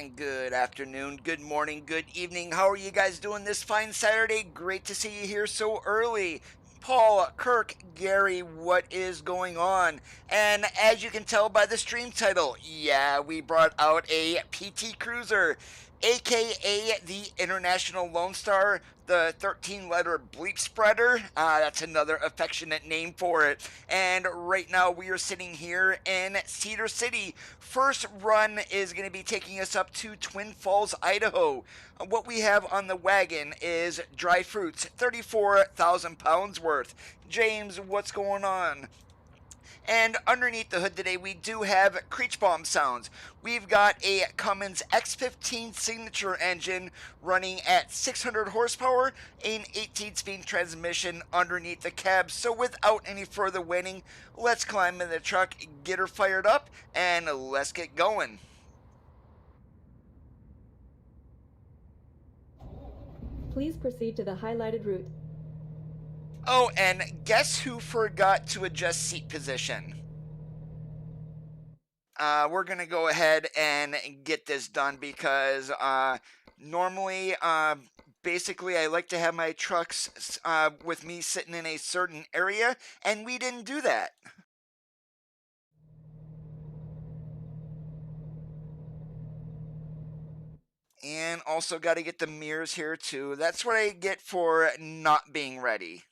And good afternoon, good morning, good evening. How are you guys doing this fine Saturday? Great to see you here so early. Paul, Kirk, Gary, what is going on? And as you can tell by the stream title, yeah, we brought out a PT Cruiser, aka the International Lone Star, the 13-letter bleep spreader. That's another affectionate name for it. And right now we are sitting here in Cedar City. First run is going to be taking us up to Twin Falls, Idaho. What we have on the wagon is dry fruits, 34,000 pounds worth. James, what's going on? And underneath the hood today, we do have Creech Bomb sounds. We've got a Cummins X15 signature engine running at 600 horsepower, an 18-speed transmission underneath the cab. So without any further waiting, let's climb in the truck, get her fired up, and let's get going. Please proceed to the highlighted route. Oh, and guess who forgot to adjust seat position? We're going to go ahead and get this done because normally, basically, I like to have my trucks with me sitting in a certain area, and we didn't do that. And also got to get the mirrors here too. That's what I get for not being ready.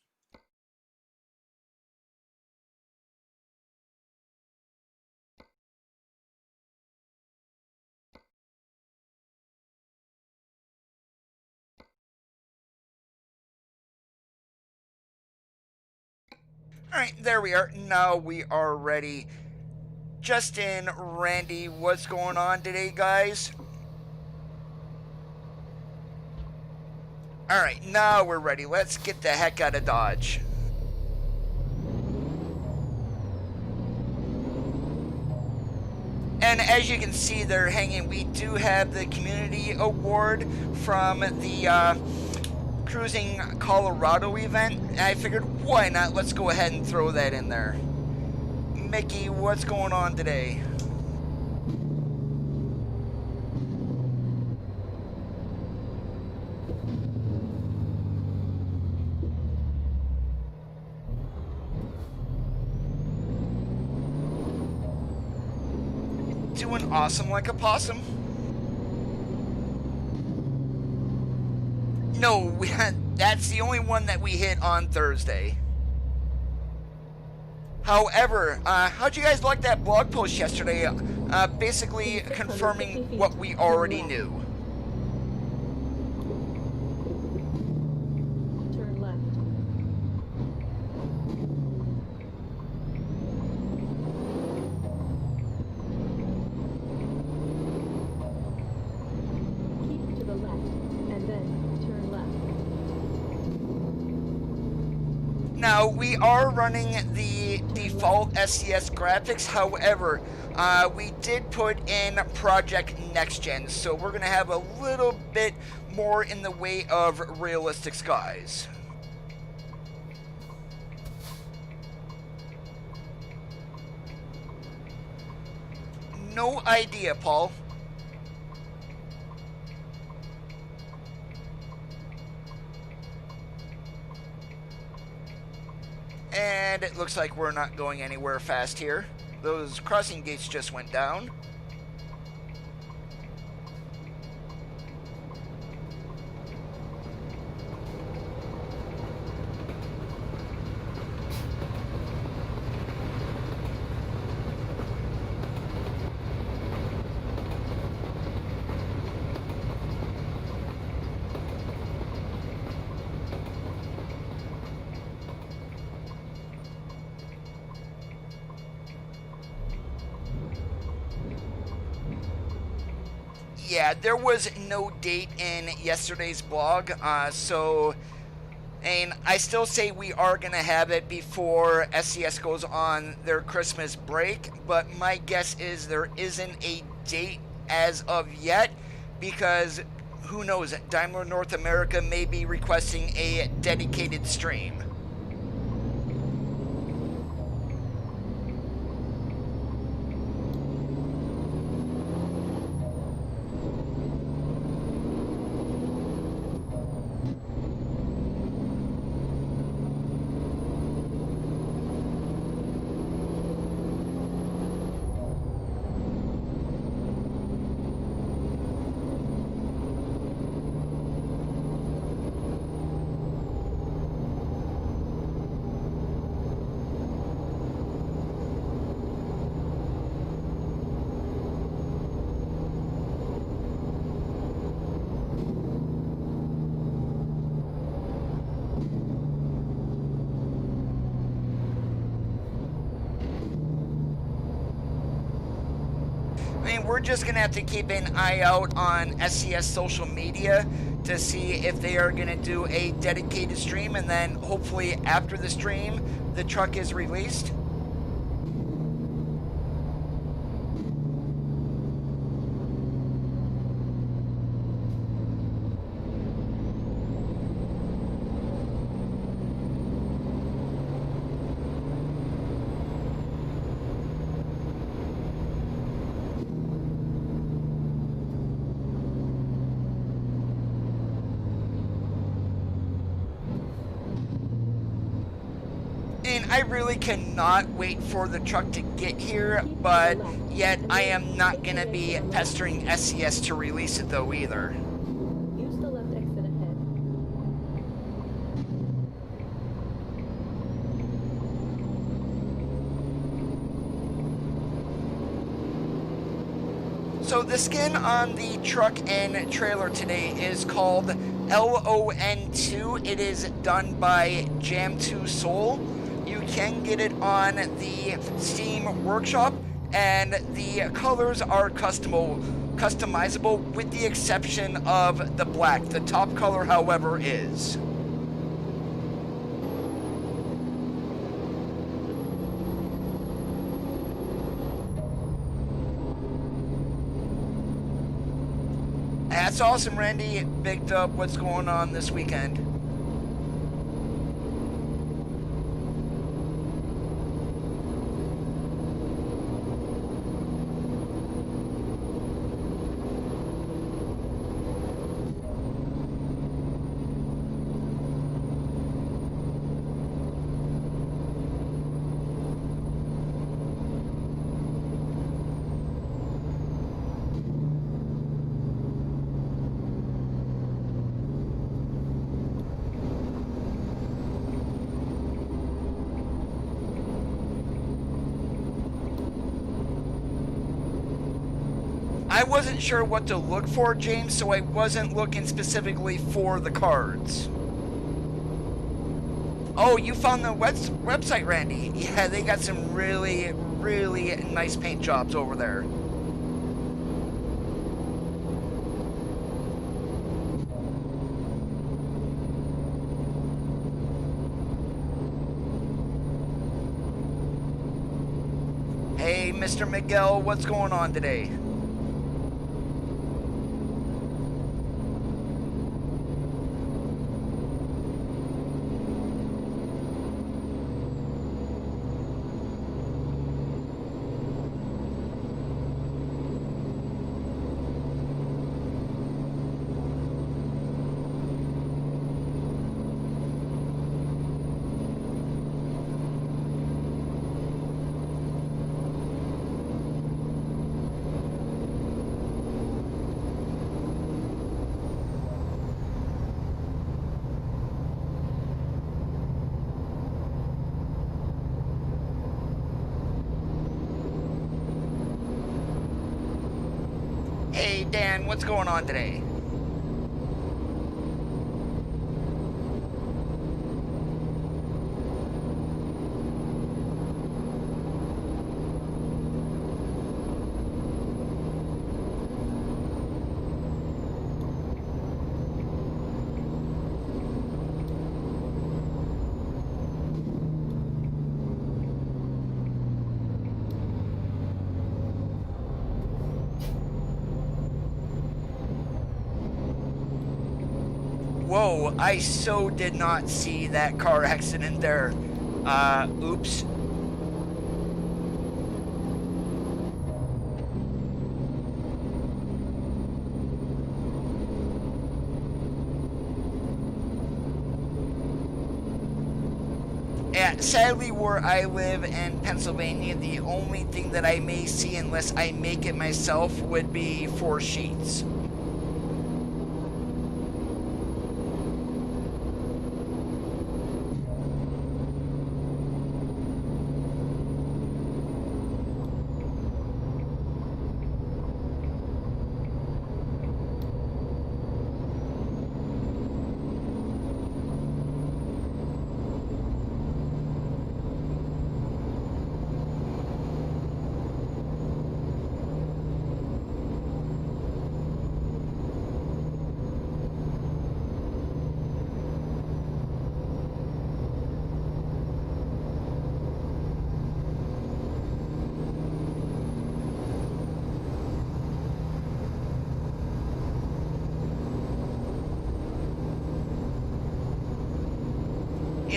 Alright, there we are. Now we are ready. Justin, Randy, what's going on today, guys? Alright, now we're ready. Let's get the heck out of Dodge. And as you can see, they're hanging. We do have the community award from the Cruising Colorado event. And I figured, why not? Let's go ahead and throw that in there. Mickey, what's going on today? Doing awesome like a possum. No, that's the only one that we hit on Thursday. However, how'd you guys like that blog post yesterday? Basically confirming what we already knew. Turn left. Keep to the left, and then turn left. Now, we are running the default SCS graphics. However, we did put in Project Next Gen, so we're going to have a little bit more in the way of realistic skies. No idea, Paul. And it looks like we're not going anywhere fast here. Those crossing gates just went down. Yeah, there was no date in yesterday's blog, and I still say we are going to have it before SCS goes on their Christmas break, but my guess is there isn't a date as of yet, because who knows, Daimler North America may be requesting a dedicated stream. we're just gonna have to keep an eye out on SCS social media to see if they are gonna do a dedicated stream, and then hopefully after the stream the truck is released. And I really cannot wait for the truck to get here, but yet I am not going to be pestering SCS to release it though either. Use the left exit ahead. So the skin on the truck and trailer today is called LON2. It is done by Jam2 Soul. You can get it on the Steam Workshop, and the colors are customizable with the exception of the black. The top color, however, is. That's awesome, Randy. Big Dub, what's going on this weekend? I wasn't sure what to look for, James, so I wasn't looking specifically for the cards. Oh, you found the website, Randy. Yeah, they got some really, really nice paint jobs over there. Hey, Mr. Miguel, what's going on today? Hey, Dan, what's going on today? Whoa, I so did not see that car accident there. Oops. Yeah, sadly, where I live in Pennsylvania, the only thing that I may see unless I make it myself would be 4 sheets.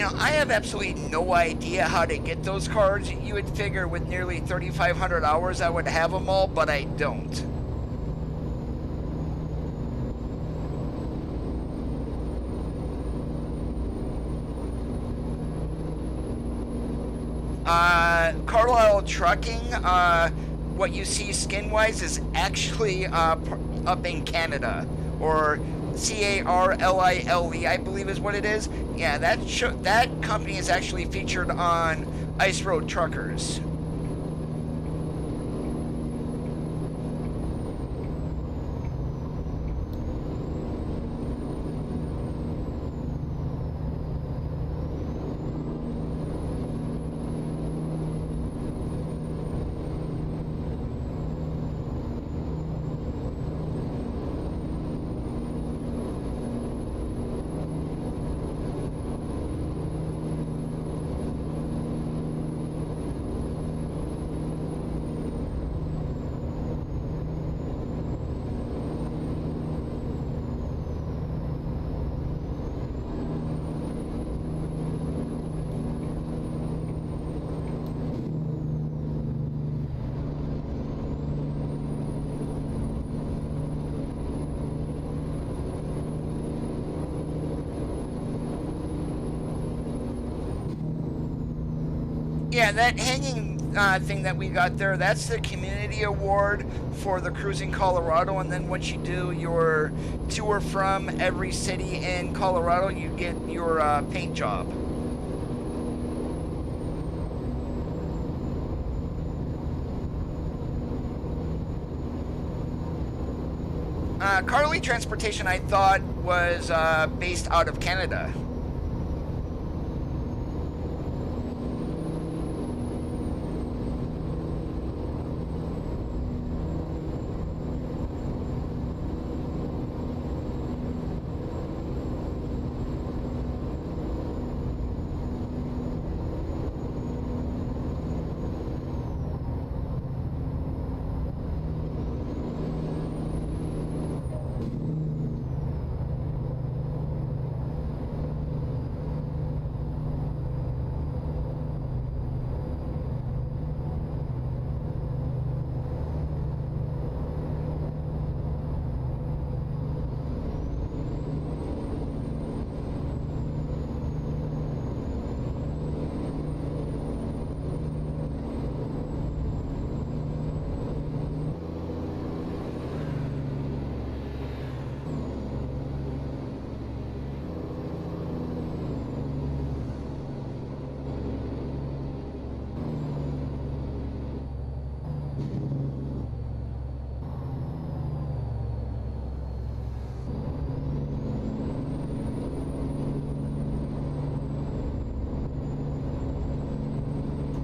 You know, I have absolutely no idea how to get those cards. You would figure with nearly 3,500 hours I would have them all, but I don't. Carlisle Trucking, what you see skin-wise is actually up in Canada, or Carlile, I believe is what it is. Yeah, that company is actually featured on Ice Road Truckers. Yeah, that hanging thing that we got there, that's the community award for the Cruising Colorado, and then once you do your tour from every city in Colorado, you get your paint job. Carly Transportation, I thought, was based out of Canada.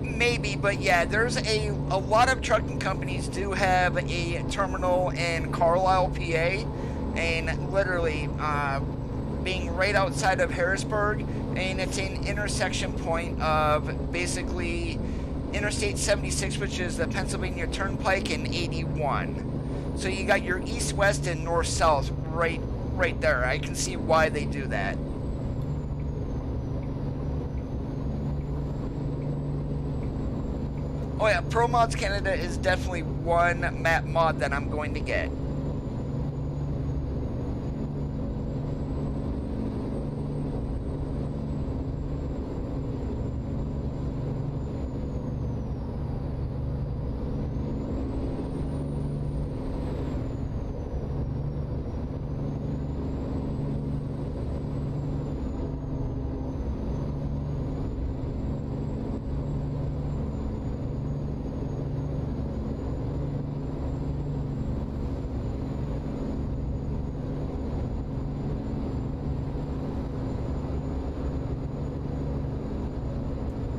Maybe, but yeah, there's a lot of trucking companies do have a terminal in Carlisle, PA, and literally being right outside of Harrisburg, and it's an intersection point of basically Interstate 76, which is the Pennsylvania Turnpike, and 81. So you got your east-west and north-south right there. I can see why they do that. Oh yeah, Pro Mods Canada is definitely one map mod that I'm going to get.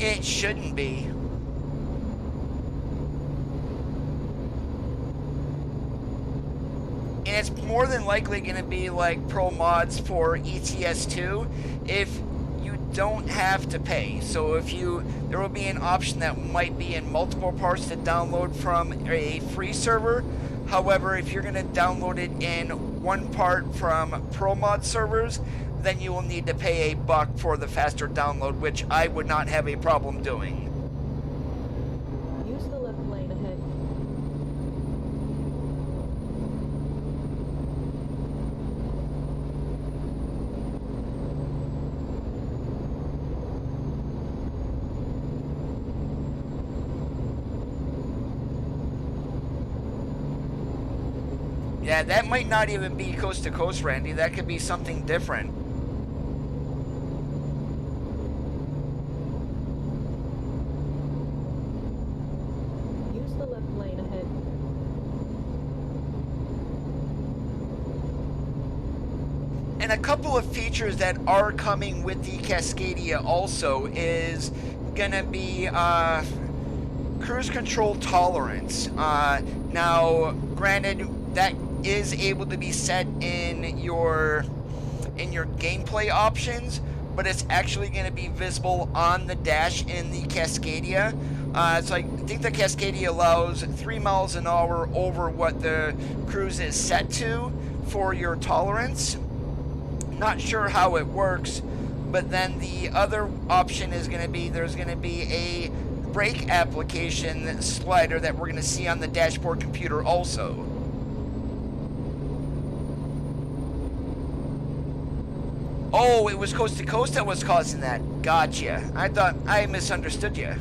It shouldn't be. And it's more than likely going to be like Pro Mods for ETS2 if you don't have to pay. So if there will be an option that might be in multiple parts to download from a free server. However, if you're going to download it in one part from Pro Mod servers, then you will need to pay $1 for the faster download, which I would not have a problem doing. Use the left lane ahead. Yeah, that might not even be coast to coast, Randy. That could be something different. Use the left lane ahead. And a couple of features that are coming with the Cascadia also is gonna be cruise control tolerance. Now, granted, that is able to be set in your gameplay options, but it's actually going to be visible on the dash in the Cascadia. So I think the Cascadia allows 3 miles an hour over what the cruise is set to for your tolerance. Not sure how it works, but then the other option is going to be there's going to be a brake application slider that we're going to see on the dashboard computer also. Oh, it was coast to coast that was causing that. Gotcha. I thought I misunderstood you.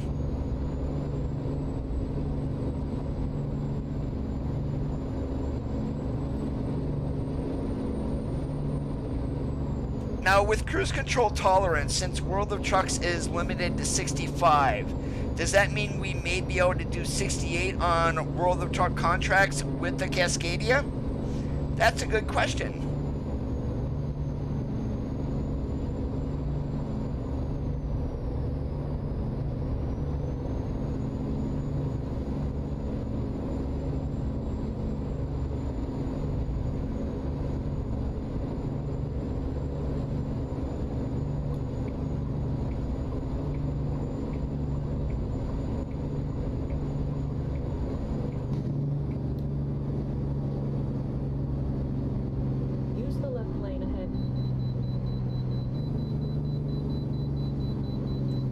Now, with cruise control tolerance, since World of Trucks is limited to 65, does that mean we may be able to do 68 on World of Truck contracts with the Cascadia? That's a good question.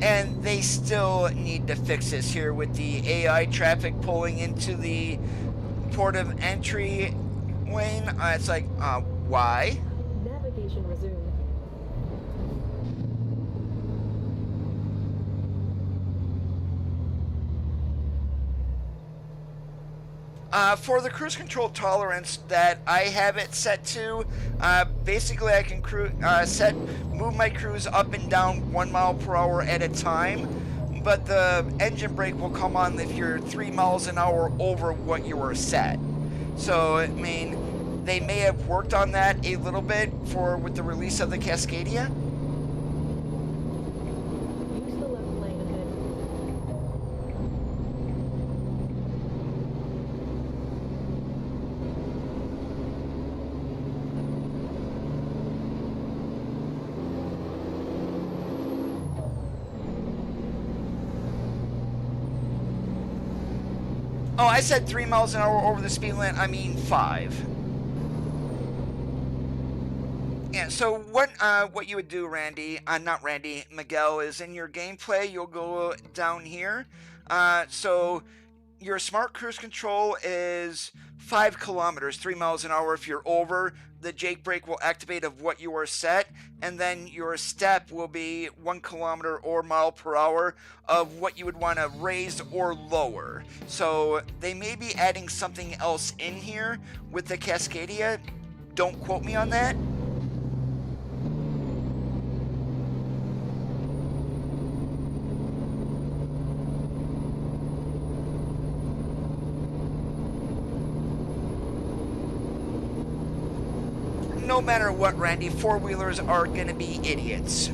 And they still need to fix this here with the AI traffic pulling into the port of entry lane. It's like, why? Navigation resumed. For the cruise control tolerance that I have it set to, basically I can move my cruise up and down 1 mile per hour at a time, but the engine brake will come on if you're 3 miles an hour over what you were set. So, I mean, they may have worked on that a little bit with the release of the Cascadia. Use the left lane ahead. Oh, I said 3 miles an hour over the speed limit. I mean 5. Yeah, so what you would do, Randy, not Randy, Miguel, is in your gameplay, you'll go down here. So your smart cruise control is 5 kilometers, 3 miles an hour. If you're over, the Jake brake will activate of what you are set, and then your step will be 1 kilometer or mile per hour of what you would want to raise or lower. So they may be adding something else in here with the Cascadia. Don't quote me on that. No matter what, Randy, four-wheelers are going to be idiots.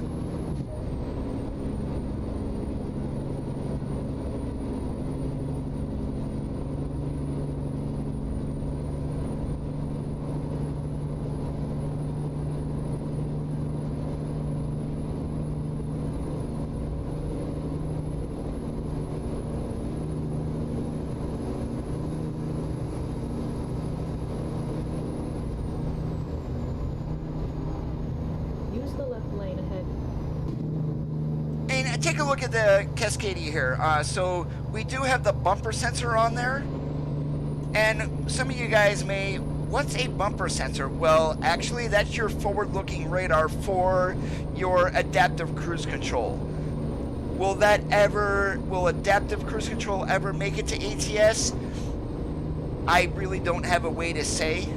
Use Use the left lane ahead. And take a look at the Cascadia here. So we do have the bumper sensor on there. And some of you guys may, what's a bumper sensor? Well, actually that's your forward-looking radar for your adaptive cruise control. Will adaptive cruise control ever make it to ATS? I really don't have a way to say.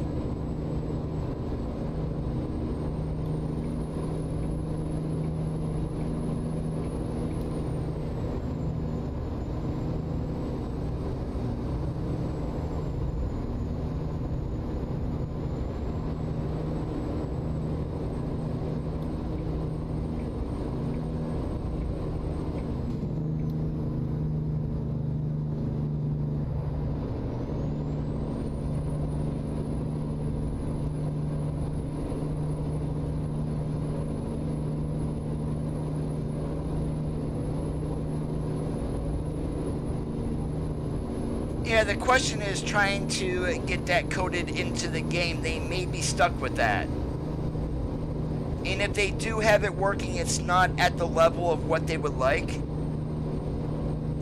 Yeah, the question is trying to get that coded into the game. They may be stuck with that. And if they do have it working, it's not at the level of what they would like.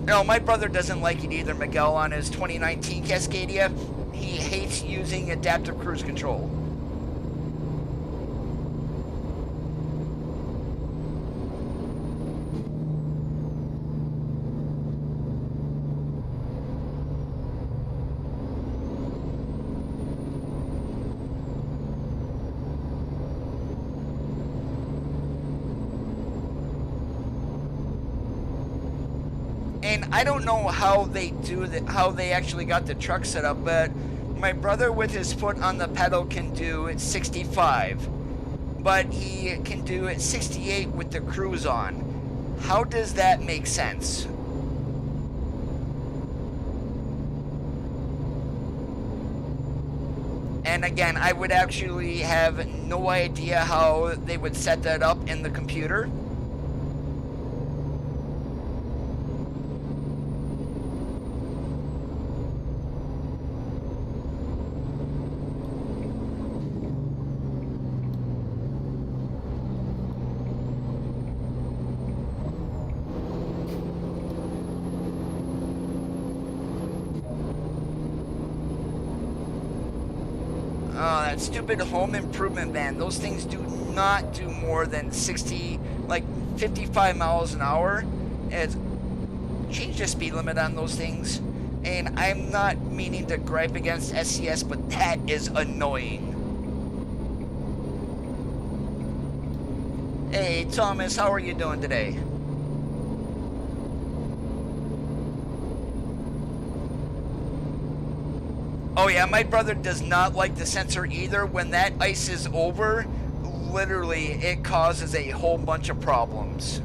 No, my brother doesn't like it either, Miguel, on his 2019 Cascadia. He hates using adaptive cruise control. And I don't know how they do that, how they actually got the truck set up, but my brother with his foot on the pedal can do 65, but he can do 68 with the cruise on. How does that make sense? And again, I would actually have no idea how they would set that up in the computer. Oh, that stupid home improvement van. Those things do not do more than 60, like 55 miles an hour. It's, change the speed limit on those things. And I'm not meaning to gripe against SCS, but that is annoying. Hey, Thomas, how are you doing today? Oh yeah, my brother does not like the sensor either. When that ice is over, literally it causes a whole bunch of problems.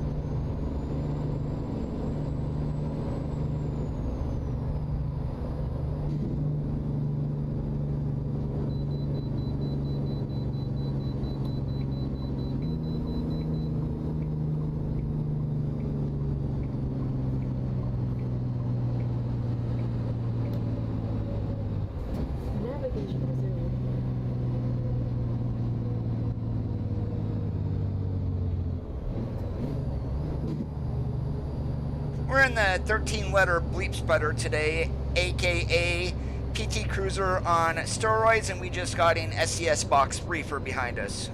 We're in the 13-letter bleep spreader today, aka PT Cruiser on steroids, and we just got an SCS box reefer behind us.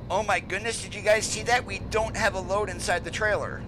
Oh my goodness, did you guys see that? We don't have a load inside the trailer.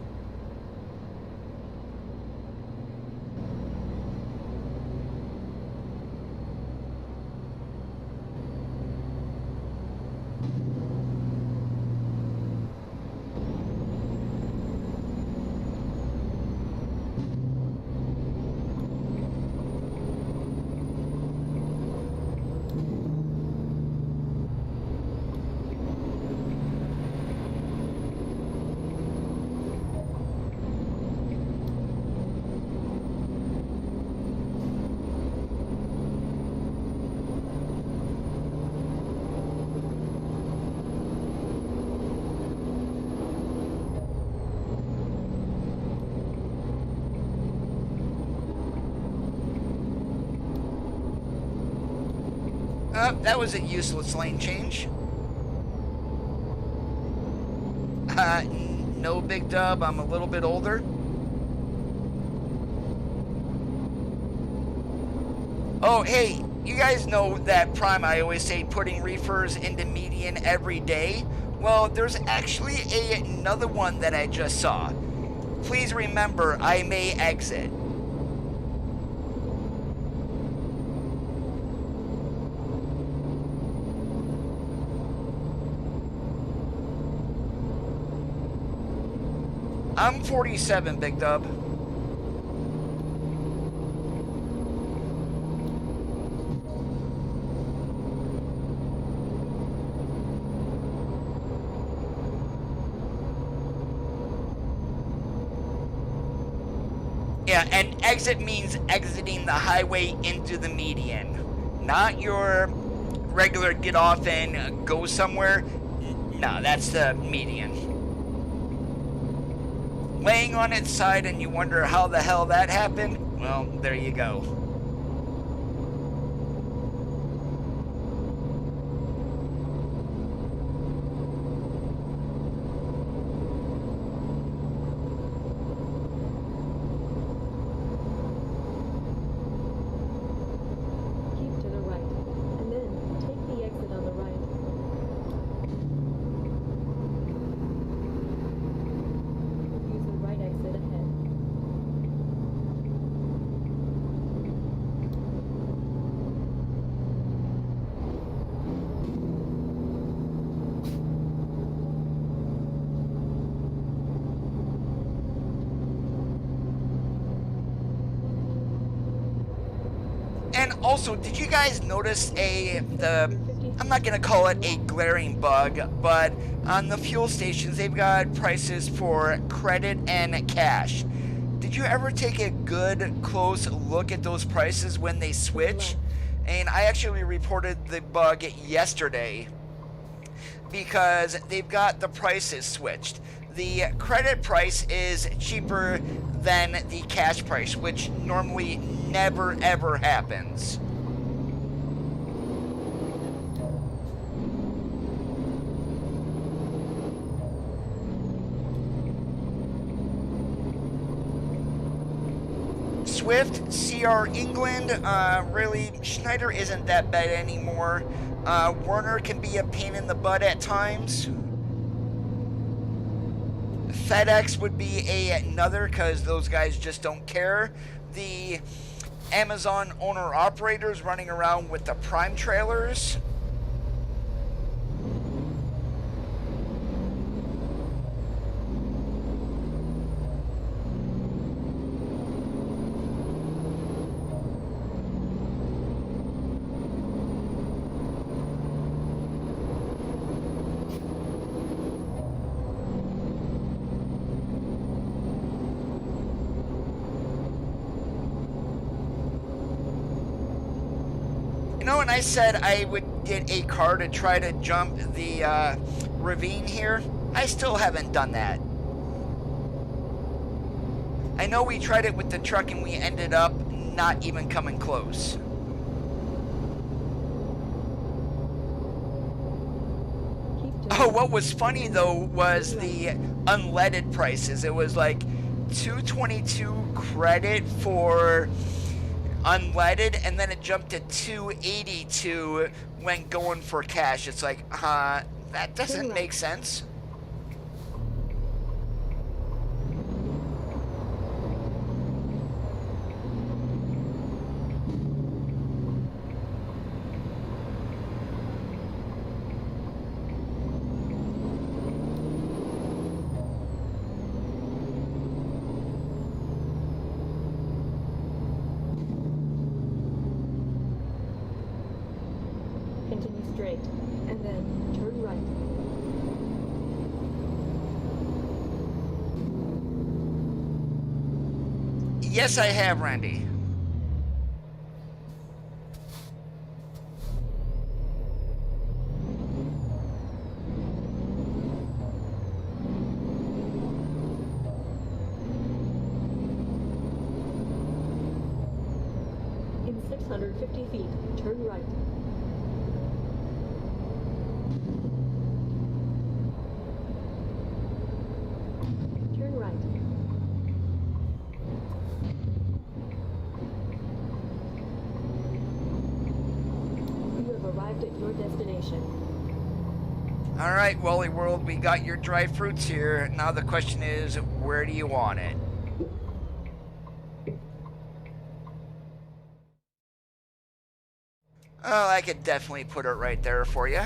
That was a useless lane change. No, Big Dub, I'm a little bit older. Oh, hey, you guys know that Prime, I always say putting reefers into median every day. Well, there's actually another one that I just saw. Please remember, I may exit. I'm 47, Big Dub. Yeah, and exit means exiting the highway into the median. Not your regular get off and go somewhere. No, that's the median. Laying on its side and you wonder how the hell that happened? Well, there you go. Keep to the right, and then take the exit on the right. Use the right exit ahead. And also, did you guys notice I'm not gonna call it a glaring bug, but on the fuel stations, they've got prices for credit and cash. Did you ever take a good, close look at those prices when they switch? And I actually reported the bug yesterday because they've got the prices switched. The credit price is cheaper than the cash price, which normally never ever happens. Swift, CR England, really, Schneider isn't that bad anymore. Werner can be a pain in the butt at times. FedEx would be another, because those guys just don't care. The Amazon owner-operators running around with the Prime trailers. When I said I would get a car to try to jump the ravine here, I still haven't done that. I know we tried it with the truck and we ended up not even coming close. Oh, what was funny though was the unleaded prices. It was like $222 credit for unleaded, and then it jumped to $282 when going for cash. It's like, that doesn't make sense. Continue straight, and then turn right. Yes, I have, Randy. In 650 feet, turn right. Turn right. You have arrived at your destination. All right, Wally World, we got your dried fruits here. Now the question is, where do you want it? Oh, I could definitely put it right there for you.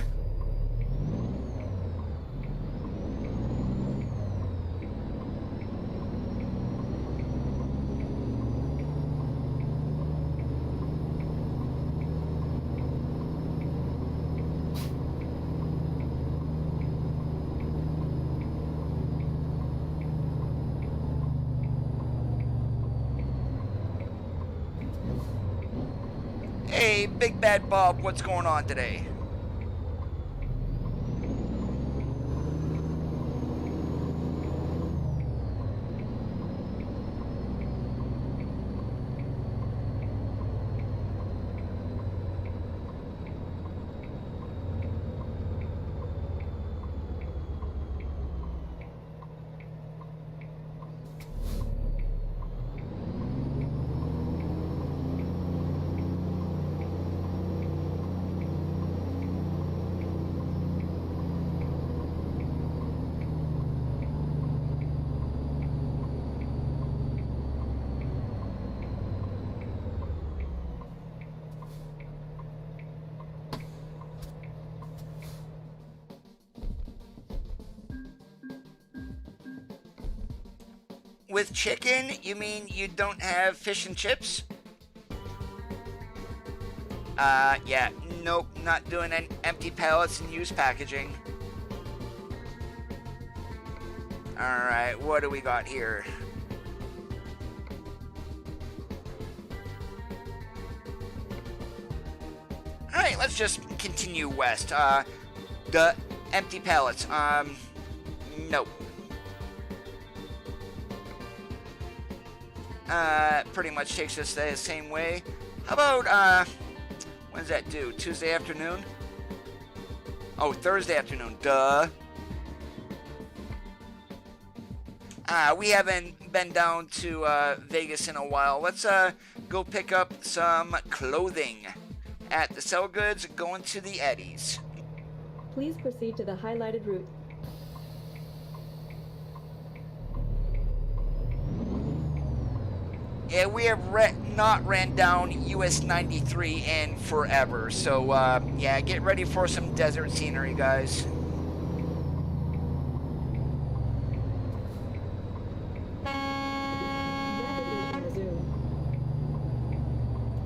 Hey, Big Bad Bob, what's going on today? With chicken, you mean you don't have fish and chips? Yeah, nope, not doing any empty pallets and used packaging. Alright, what do we got here? Alright, let's just continue west. The empty pallets, nope. Pretty much takes us the same way. How about, when does that do? Tuesday afternoon? Oh, Thursday afternoon, duh. We haven't been down to, Vegas in a while. Let's, go pick up some clothing at the Sell Goods, going to the Eddies. Please proceed to the highlighted route. Yeah, we have not ran down US 93 in forever, so yeah, get ready for some desert scenery, guys.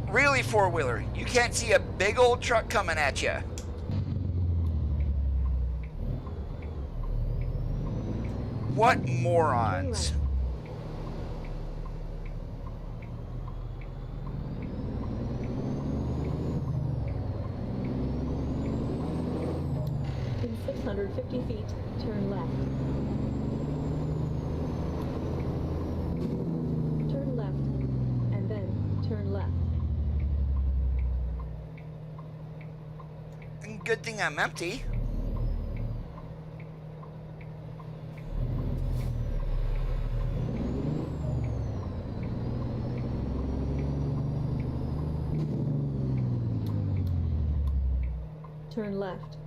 Really, four-wheeler, you can't see a big old truck coming at you. What morons. In 650 feet, turn left. Turn left, and then turn left. Good thing I'm empty. Turn left.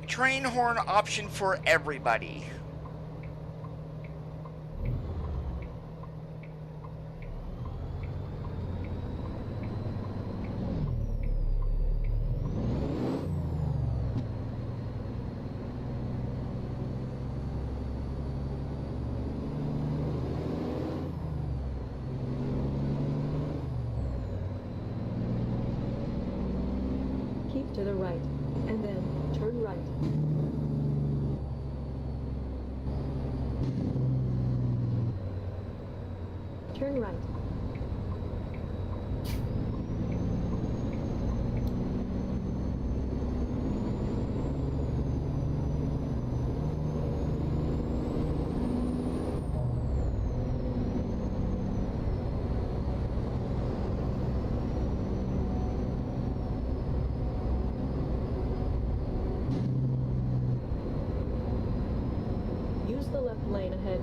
Train horn option for everybody. Keep to the right, and then turn right. Turn right. Use the left lane ahead.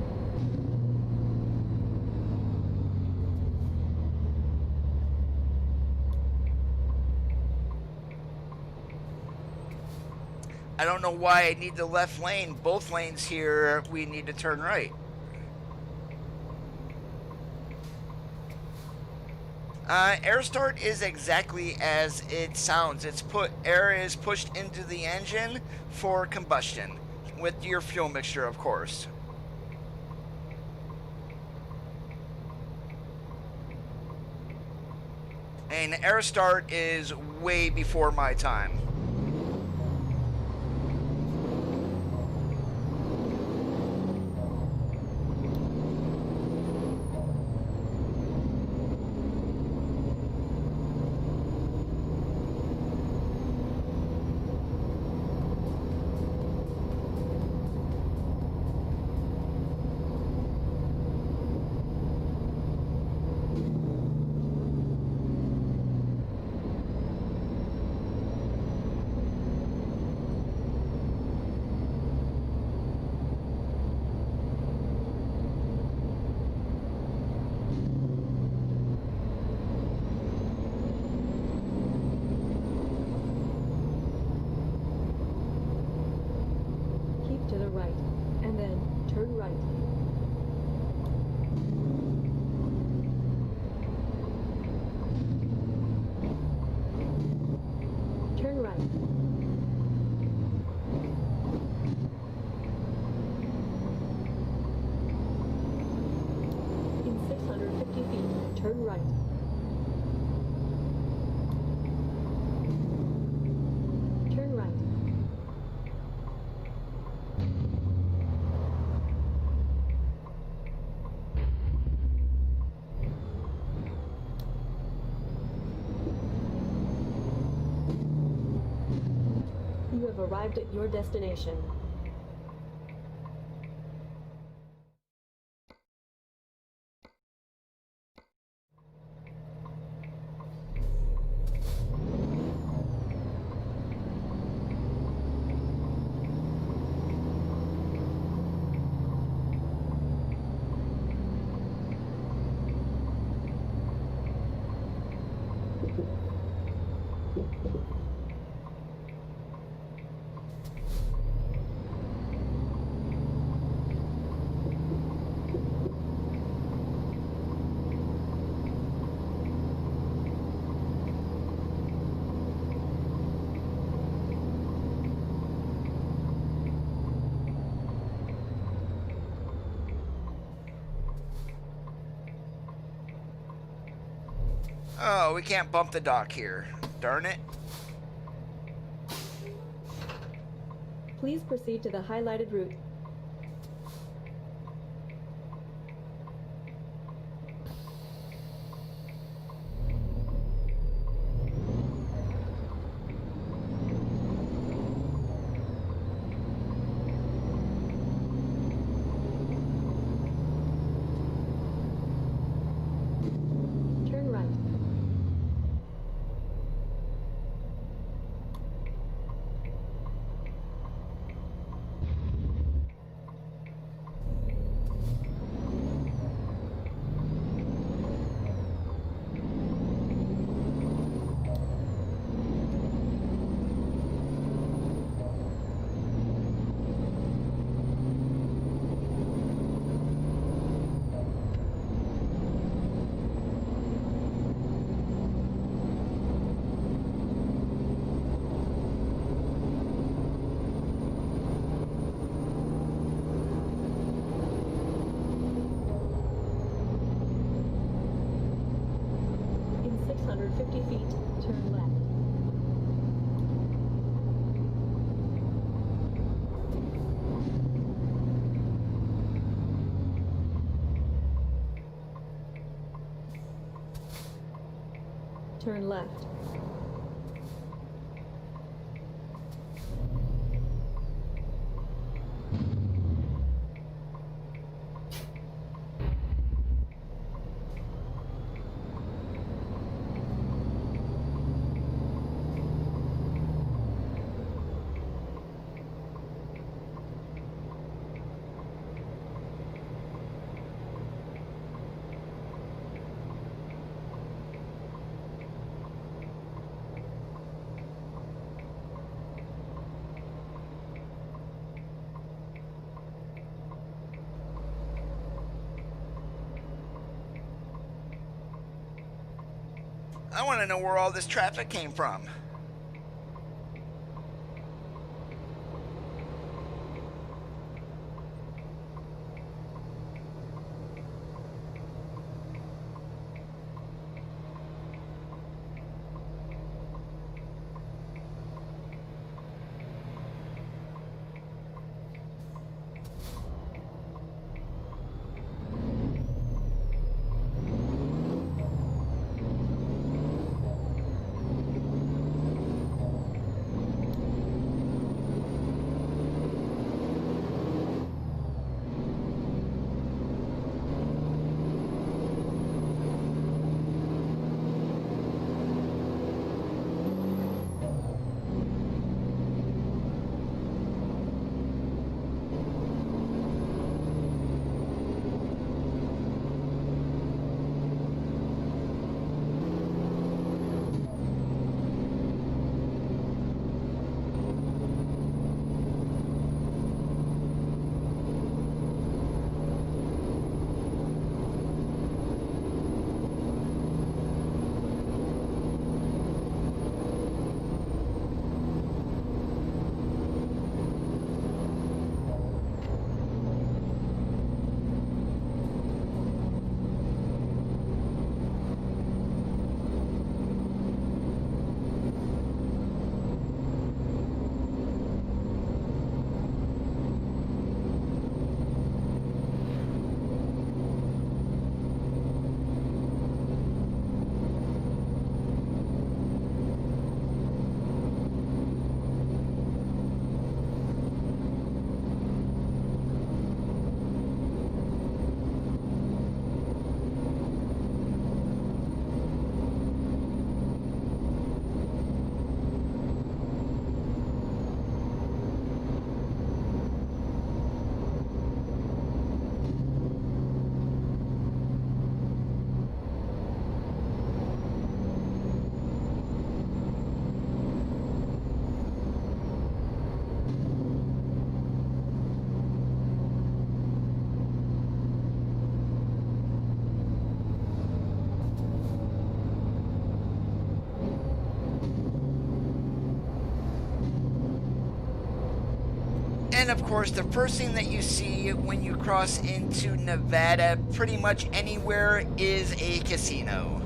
I don't know why I need the left lane. Both lanes here, we need to turn right. Air start is exactly as it sounds. Air is pushed into the engine for combustion with your fuel mixture, of course. And air start is way before my time. You have arrived at your destination. Oh, we can't bump the dock here. Darn it. Please proceed to the highlighted route. Turn left. I want to know where all this traffic came from. And of course, the first thing that you see when you cross into Nevada, pretty much anywhere, is a casino.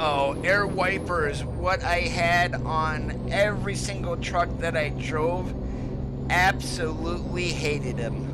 Oh, air wipers, what I had on every single truck that I drove, absolutely hated them.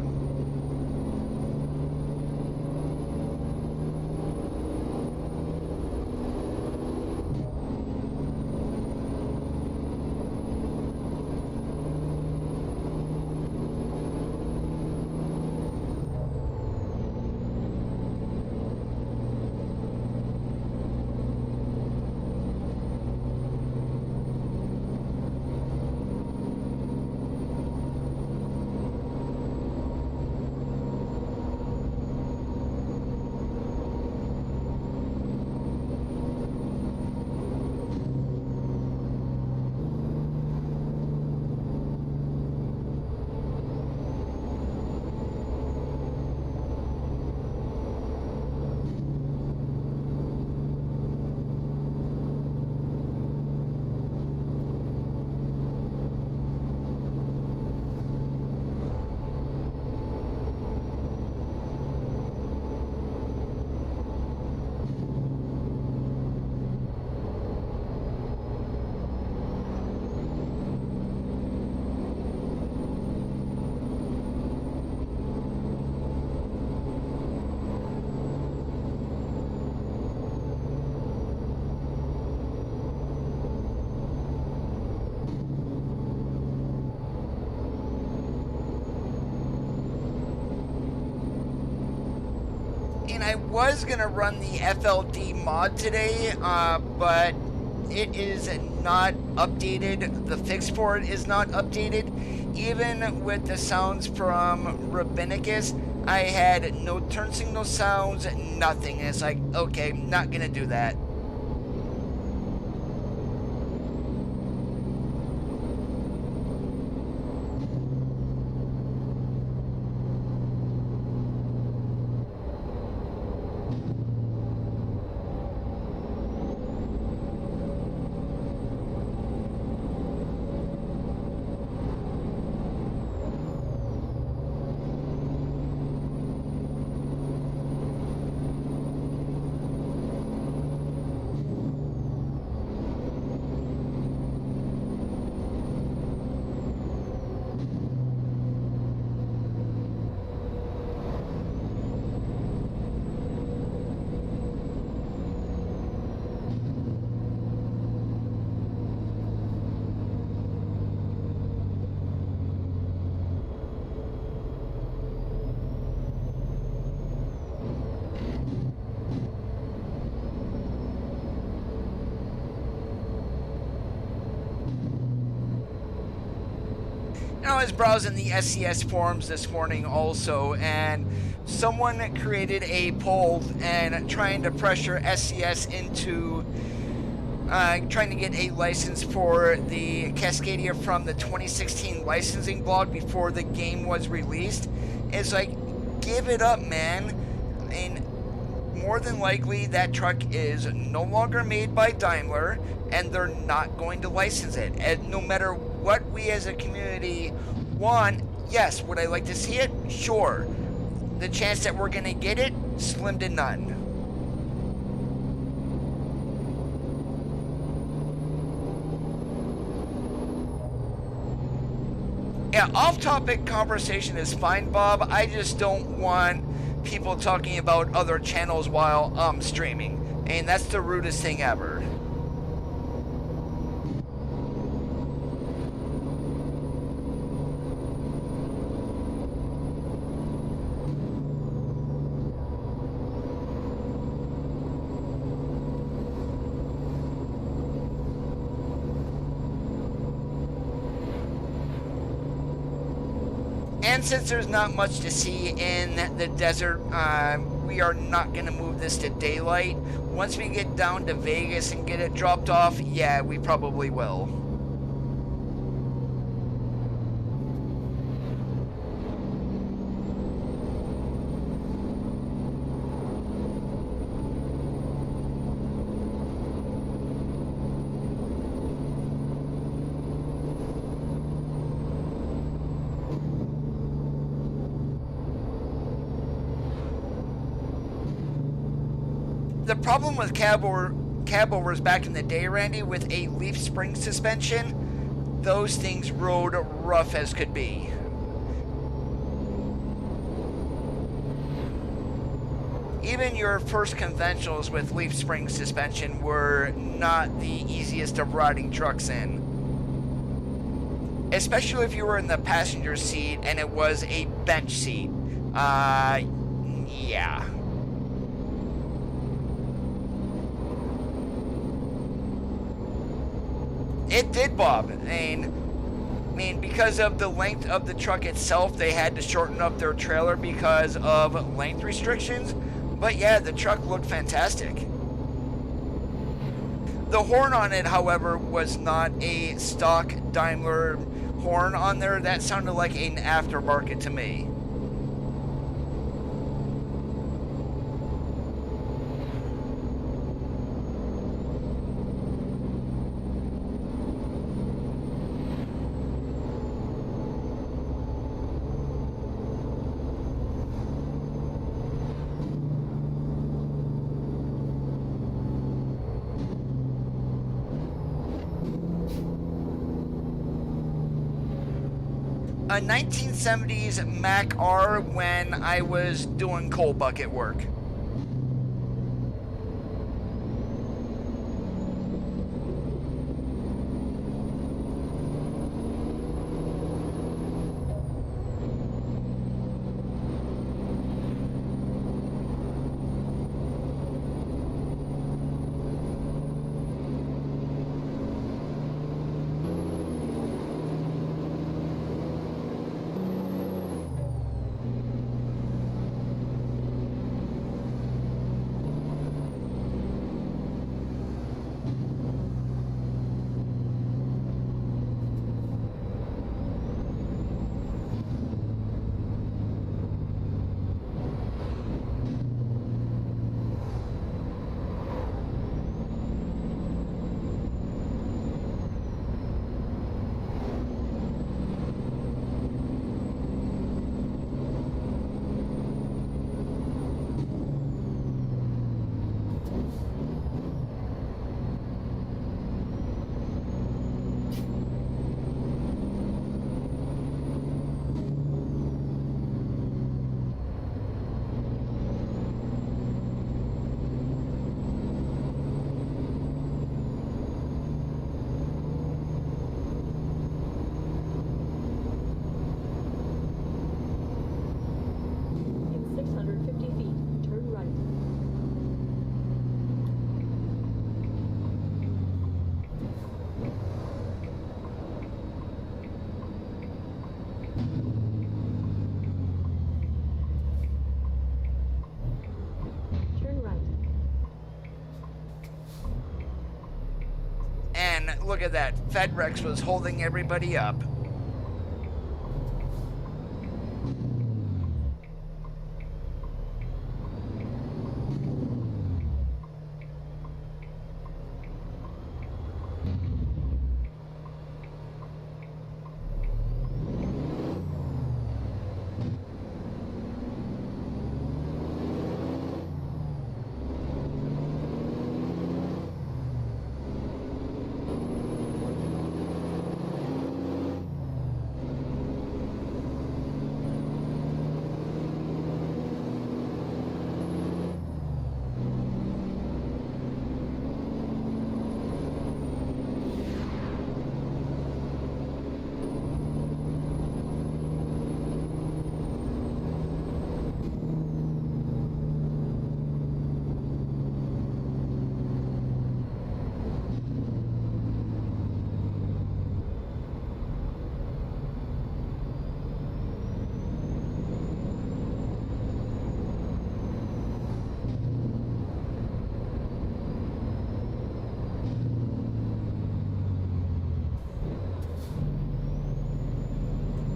mean, I was going to run the FLD mod today, but it is not updated. The fix for it is not updated. Even with the sounds from Rabbinicus, I had no turn signal sounds, nothing. And it's like, okay, not going to do that. I was browsing the SCS forums this morning also, and someone created a poll and trying to pressure SCS into trying to get a license for the Cascadia from the 2016 licensing blog before the game was released. It's like, give it up, man. And more than likely that truck is no longer made by Daimler, and they're not going to license it. And no matter what we as a community want, yes, would I like to see it? Sure. The chance that we're going to get it, slim to none. Yeah, off-topic conversation is fine, Bob. I just don't want people talking about other channels while I'm streaming. And that's the rudest thing ever. And since there's not much to see in the desert, we are not going to move this to daylight. Once we get down to Vegas and get it dropped off, yeah, we probably will. The problem with cab overs back in the day, Randy, with a leaf spring suspension, those things rode rough as could be. Even your first conventionals with leaf spring suspension were not the easiest of riding trucks in. Especially if you were in the passenger seat and it was a bench seat. Yeah. It did, Bob. I mean, because of the length of the truck itself, they had to shorten up their trailer because of length restrictions. But yeah, the truck looked fantastic. The horn on it, however, was not a stock Daimler horn on there. That sounded like an aftermarket to me. A 1970s Mac R when I was doing coal bucket work. And look at that, FedRex was holding everybody up.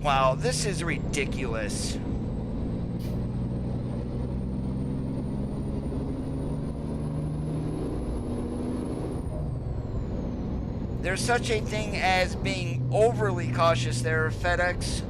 Wow, this is ridiculous. There's such a thing as being overly cautious there, FedEx.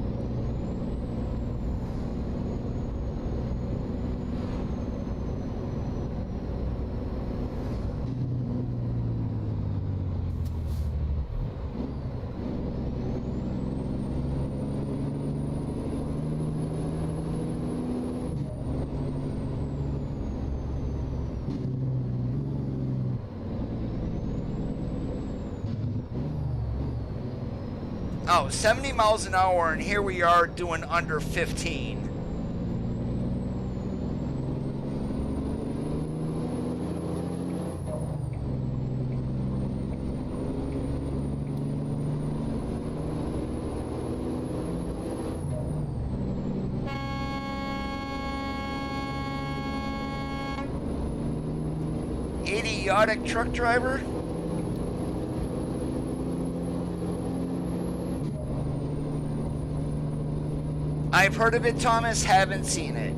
Oh, 70 miles an hour, and here we are doing under 15. Idiotic truck driver. I've heard of it, Thomas, haven't seen it.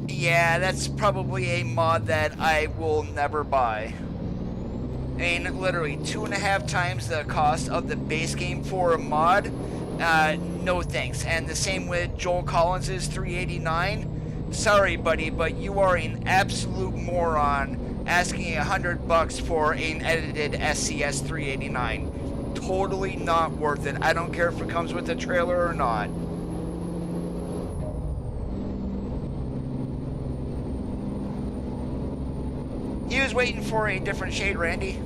Yeah, that's probably a mod that I will never buy. I mean, literally 2.5 times the cost of the base game for a mod. No thanks. And the same with Joel Collins's 389. Sorry, buddy, but you are an absolute moron asking $100 for an edited SCS 389. Totally not worth it. I don't care if it comes with a trailer or not. He was waiting for a different shade, Randy.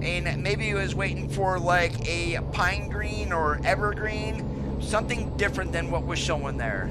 And maybe he was waiting for like a pine green or evergreen, something different than what was showing there.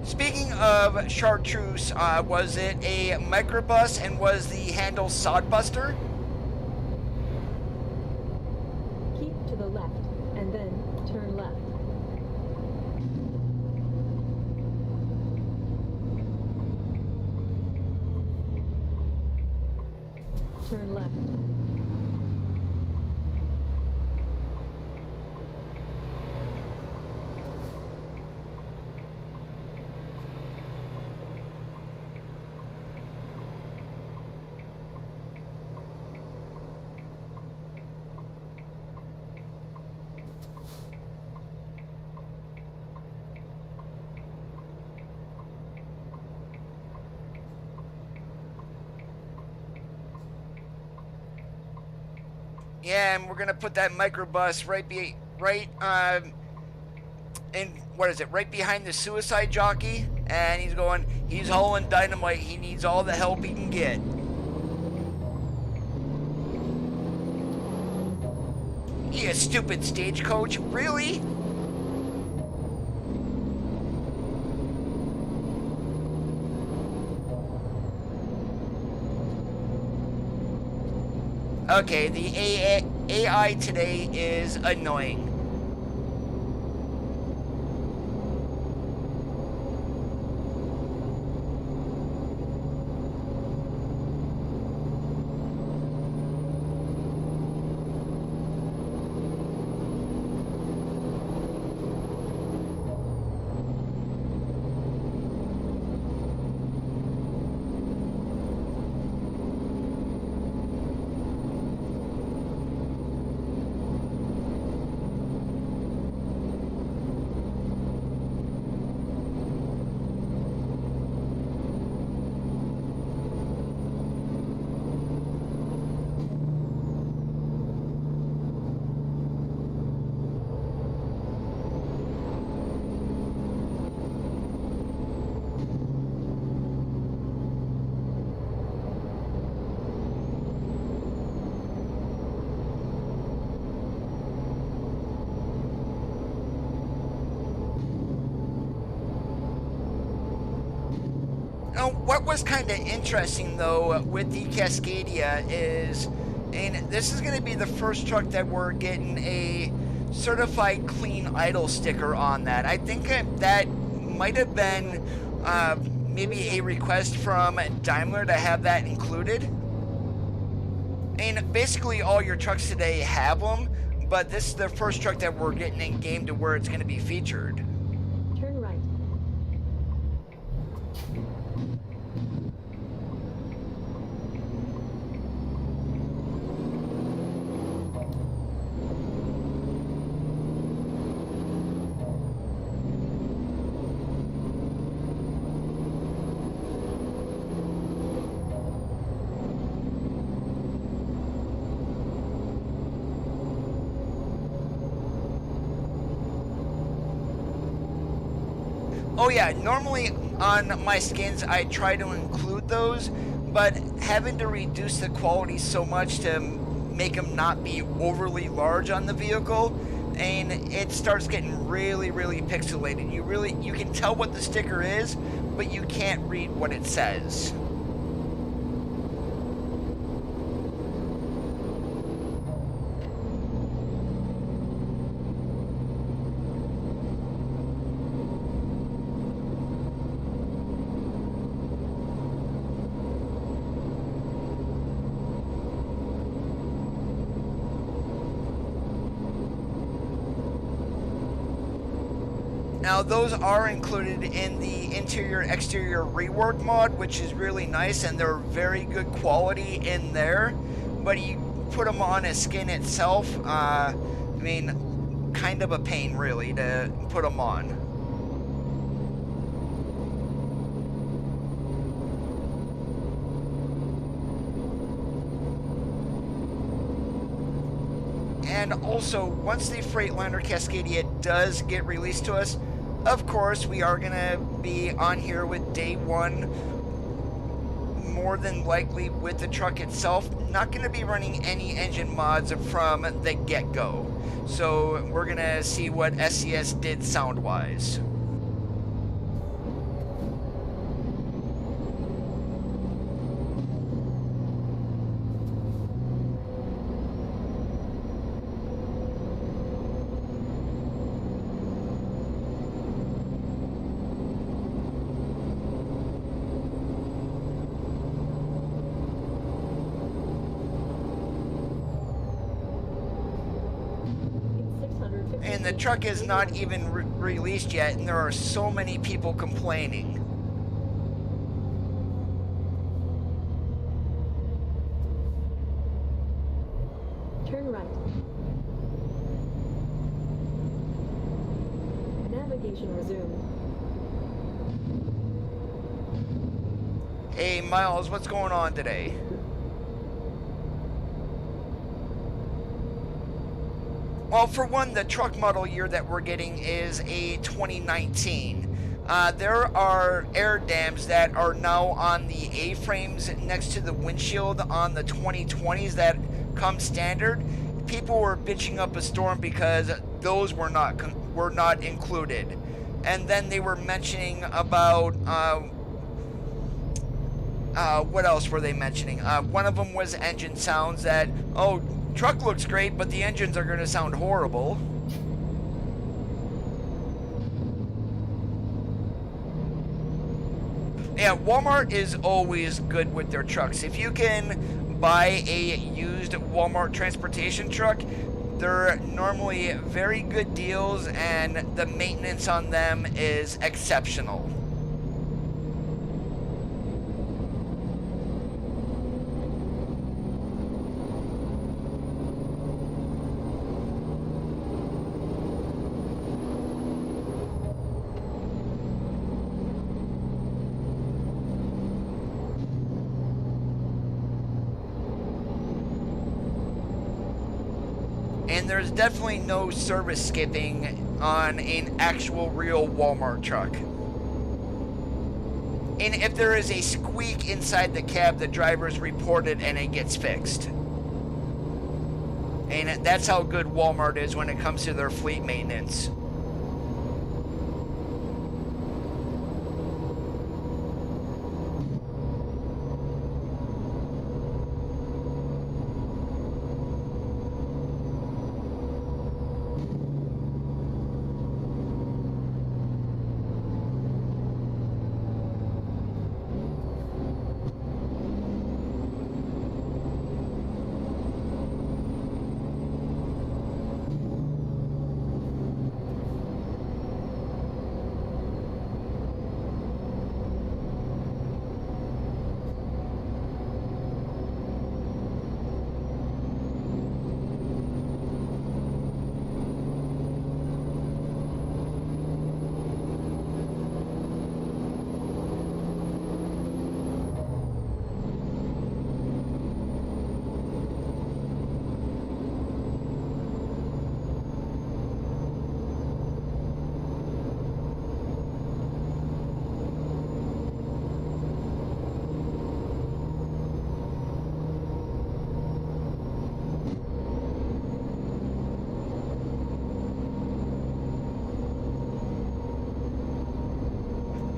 Speaking of chartreuse, was it a microbus and was the handle sodbuster? Keep to the left, and then turn left. Turn left. Yeah, and we're gonna put that microbus right in, what is it, right behind the suicide jockey, and he's hauling dynamite. He needs all the help he can get. You stupid stagecoach, really? Okay, the AI today is annoying. Now, what was kind of interesting though with the Cascadia is, and this is going to be the first truck that we're getting a certified clean idle sticker on that. I think that might have been maybe a request from Daimler to have that included. And basically all your trucks today have them, but this is the first truck that we're getting in game to where it's going to be featured. Turn right. Oh yeah, normally on my skins I try to include those, but having to reduce the quality so much to make them not be overly large on the vehicle, and it starts getting really pixelated. You can tell what the sticker is, but you can't read what it says. Now those are included in the interior exterior rework mod, which is really nice, and they're very good quality in there. But you put them on a skin itself, I mean, kind of a pain really to put them on. And also, once the Freightliner Cascadia does get released to us, of course, we are going to be on here with day one, more than likely with the truck itself. Not going to be running any engine mods from the get-go. So we're going to see what SCS did sound-wise. and the truck is not even released yet, and there are so many people complaining. Turn right. Navigation resumed. Hey, Miles, what's going on today? Well, for one, the truck model year that we're getting is a 2019. There are air dams that are now on the A-frames next to the windshield on the 2020s that come standard. People were bitching up a storm because those were not included. And then they were mentioning about what else were they mentioning? One of them was engine sounds that, oh, truck looks great, but the engines are going to sound horrible. Yeah, Walmart is always good with their trucks. If you can buy a used Walmart transportation truck, they're normally very good deals, and the maintenance on them is exceptional. And there's definitely no service skipping on an actual real Walmart truck. And if there is a squeak inside the cab, the driver's reported and it gets fixed. And that's how good Walmart is when it comes to their fleet maintenance.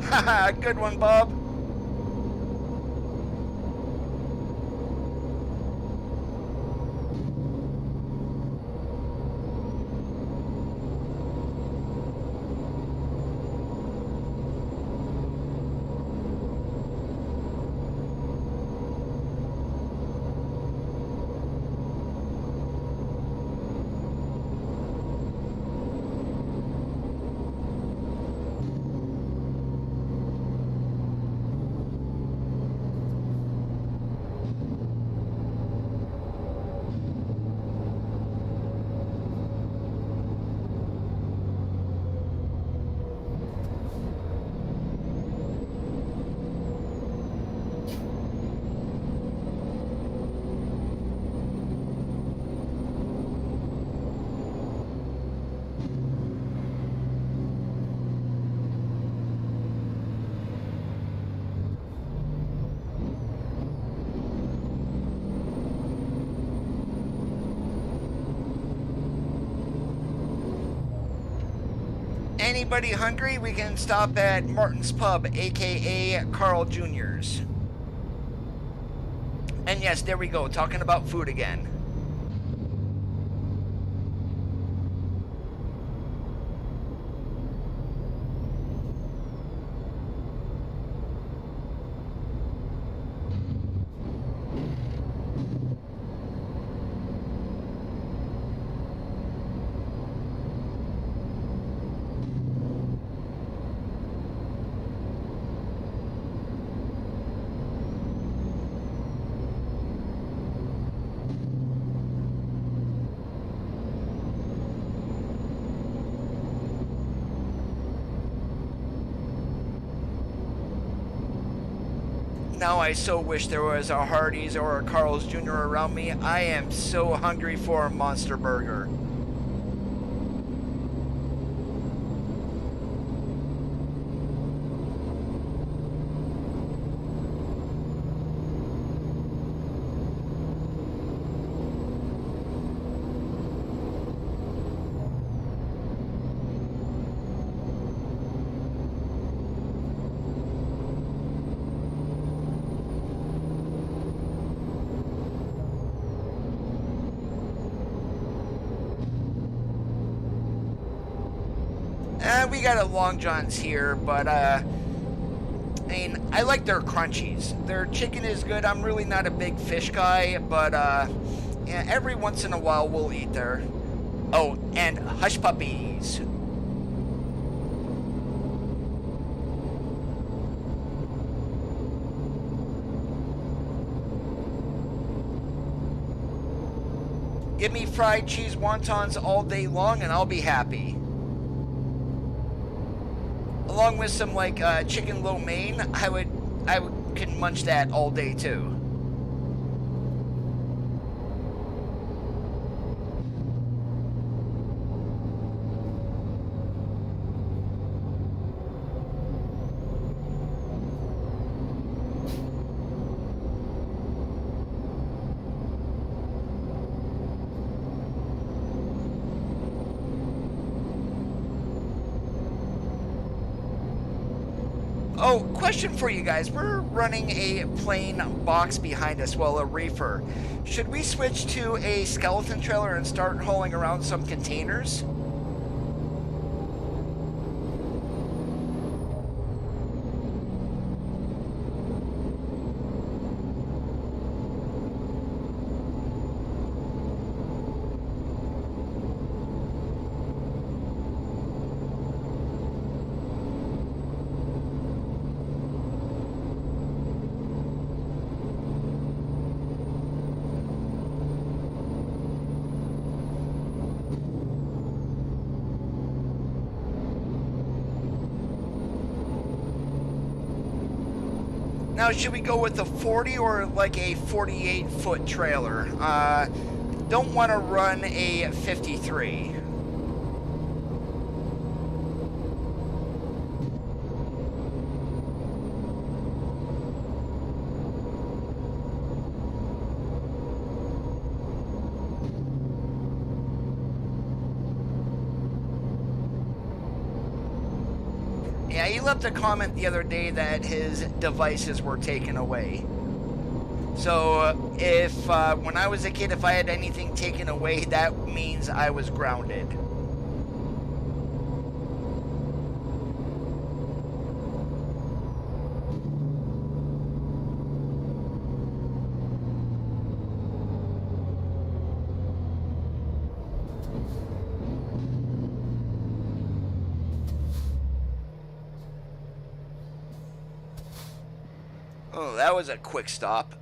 Haha, good one, Bob. Anybody hungry? We can stop at Martin's Pub, aka Carl Jr.'s. And yes, there we go, talking about food again. Now I so wish there was a Hardee's or a Carl's Jr. around me. I am so hungry for a Monster Burger. We got a Long John's here, but I mean, I like their crunchies. Their chicken is good. I'm really not a big fish guy, but yeah, every once in a while we'll eat there. Oh, and Hush Puppies. Give me fried cheese wontons all day long and I'll be happy. Along with some like chicken lo mein, I can munch that all day too. Oh, question for you guys. We're running a plain box behind us, well, a reefer. Should we switch to a skeleton trailer and start hauling around some containers? Now, should we go with a 40 or like a 48-foot trailer? Don't want to run a 53. Yeah, he left a comment the other day that his devices were taken away. So if when I was a kid, if I had anything taken away, that means I was grounded. Oh, that was a quick stop.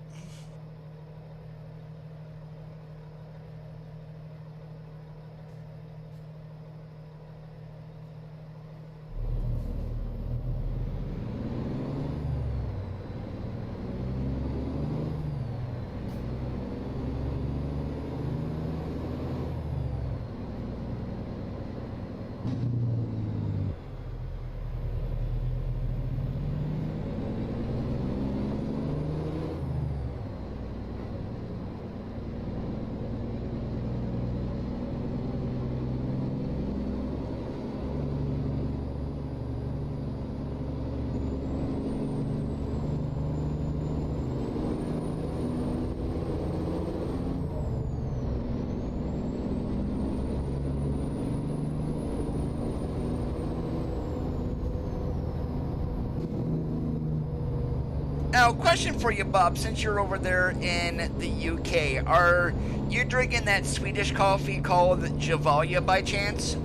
Now, question for you, Bob, since you're over there in the UK, are you drinking that Swedish coffee called Gevalia by chance?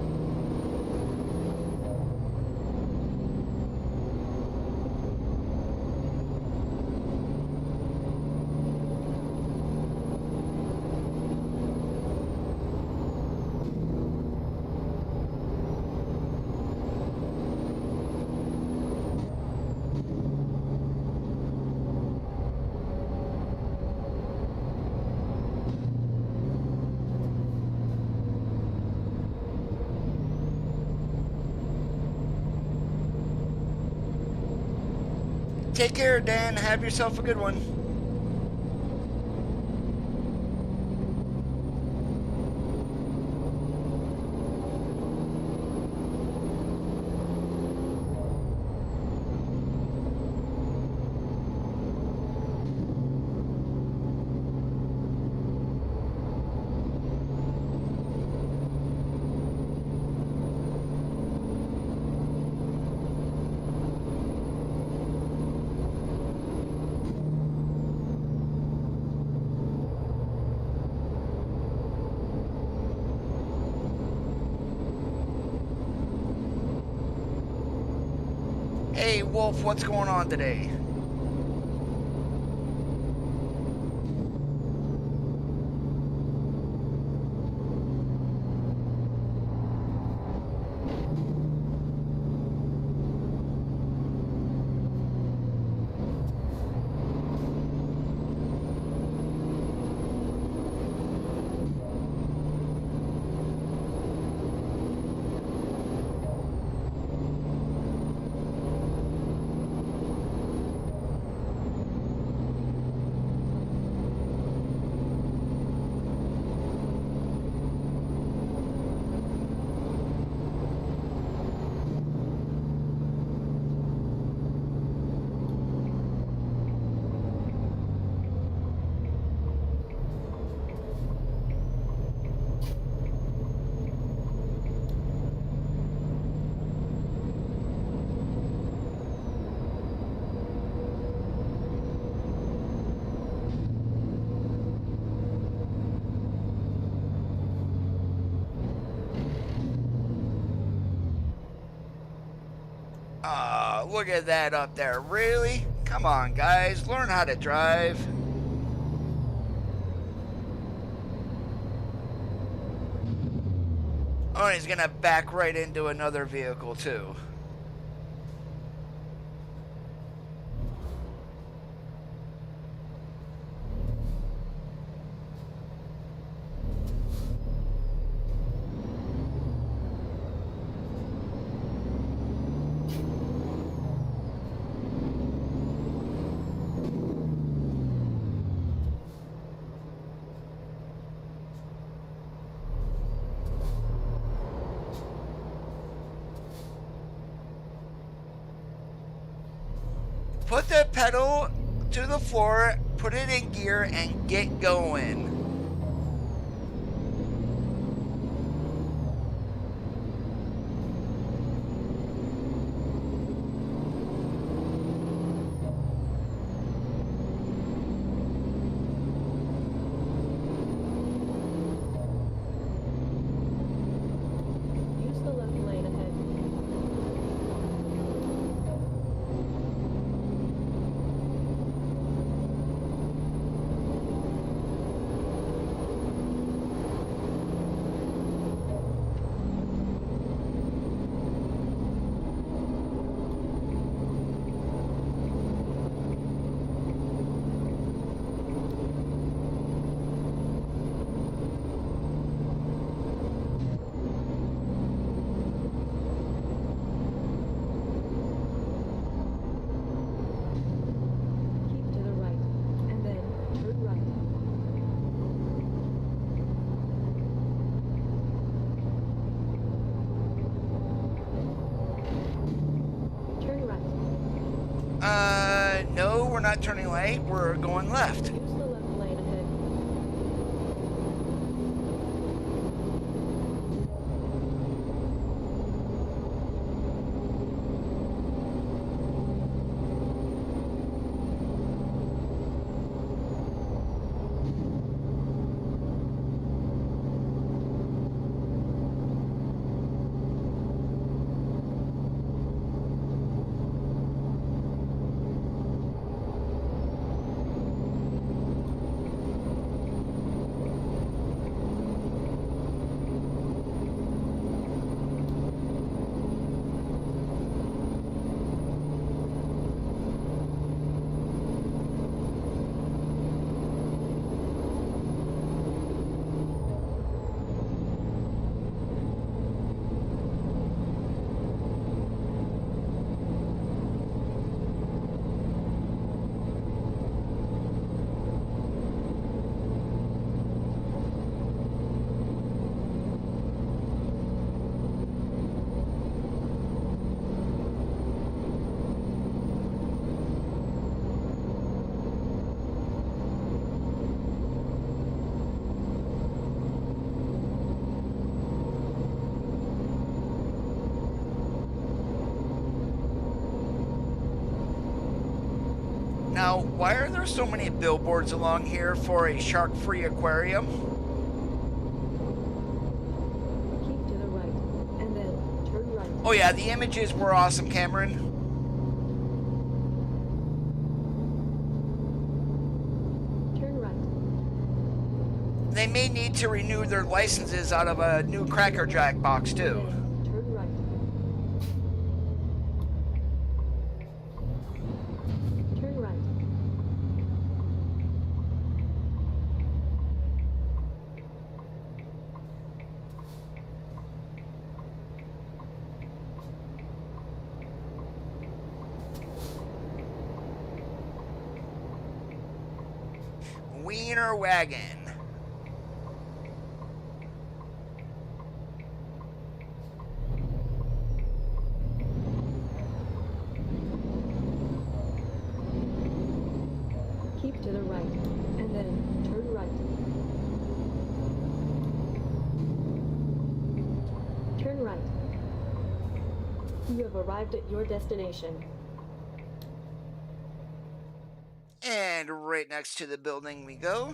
Take care, Dan. Have yourself a good one. Hey, Wolf, what's going on today? Look at that up there. Really? Come on, guys. Learn how to drive. Oh, and he's going to back right into another vehicle, too. Put the pedal to the floor, put it in gear, and get going. Use the left lane ahead. Keep to the right, and then turn right. Turn right. No, we're not turning right. We're going left. Use the left lane ahead. Now, why are there so many billboards along here for a shark-free aquarium? Keep to the right, and then turn right. Oh yeah, the images were awesome, Cameron. Turn right. They may need to renew their licenses out of a new Cracker Jack box too. Then turn right. Turn right. Wiener Wagon. Keep to the right, and then turn right. Turn right. You have arrived at your destination. And right next to the building we go.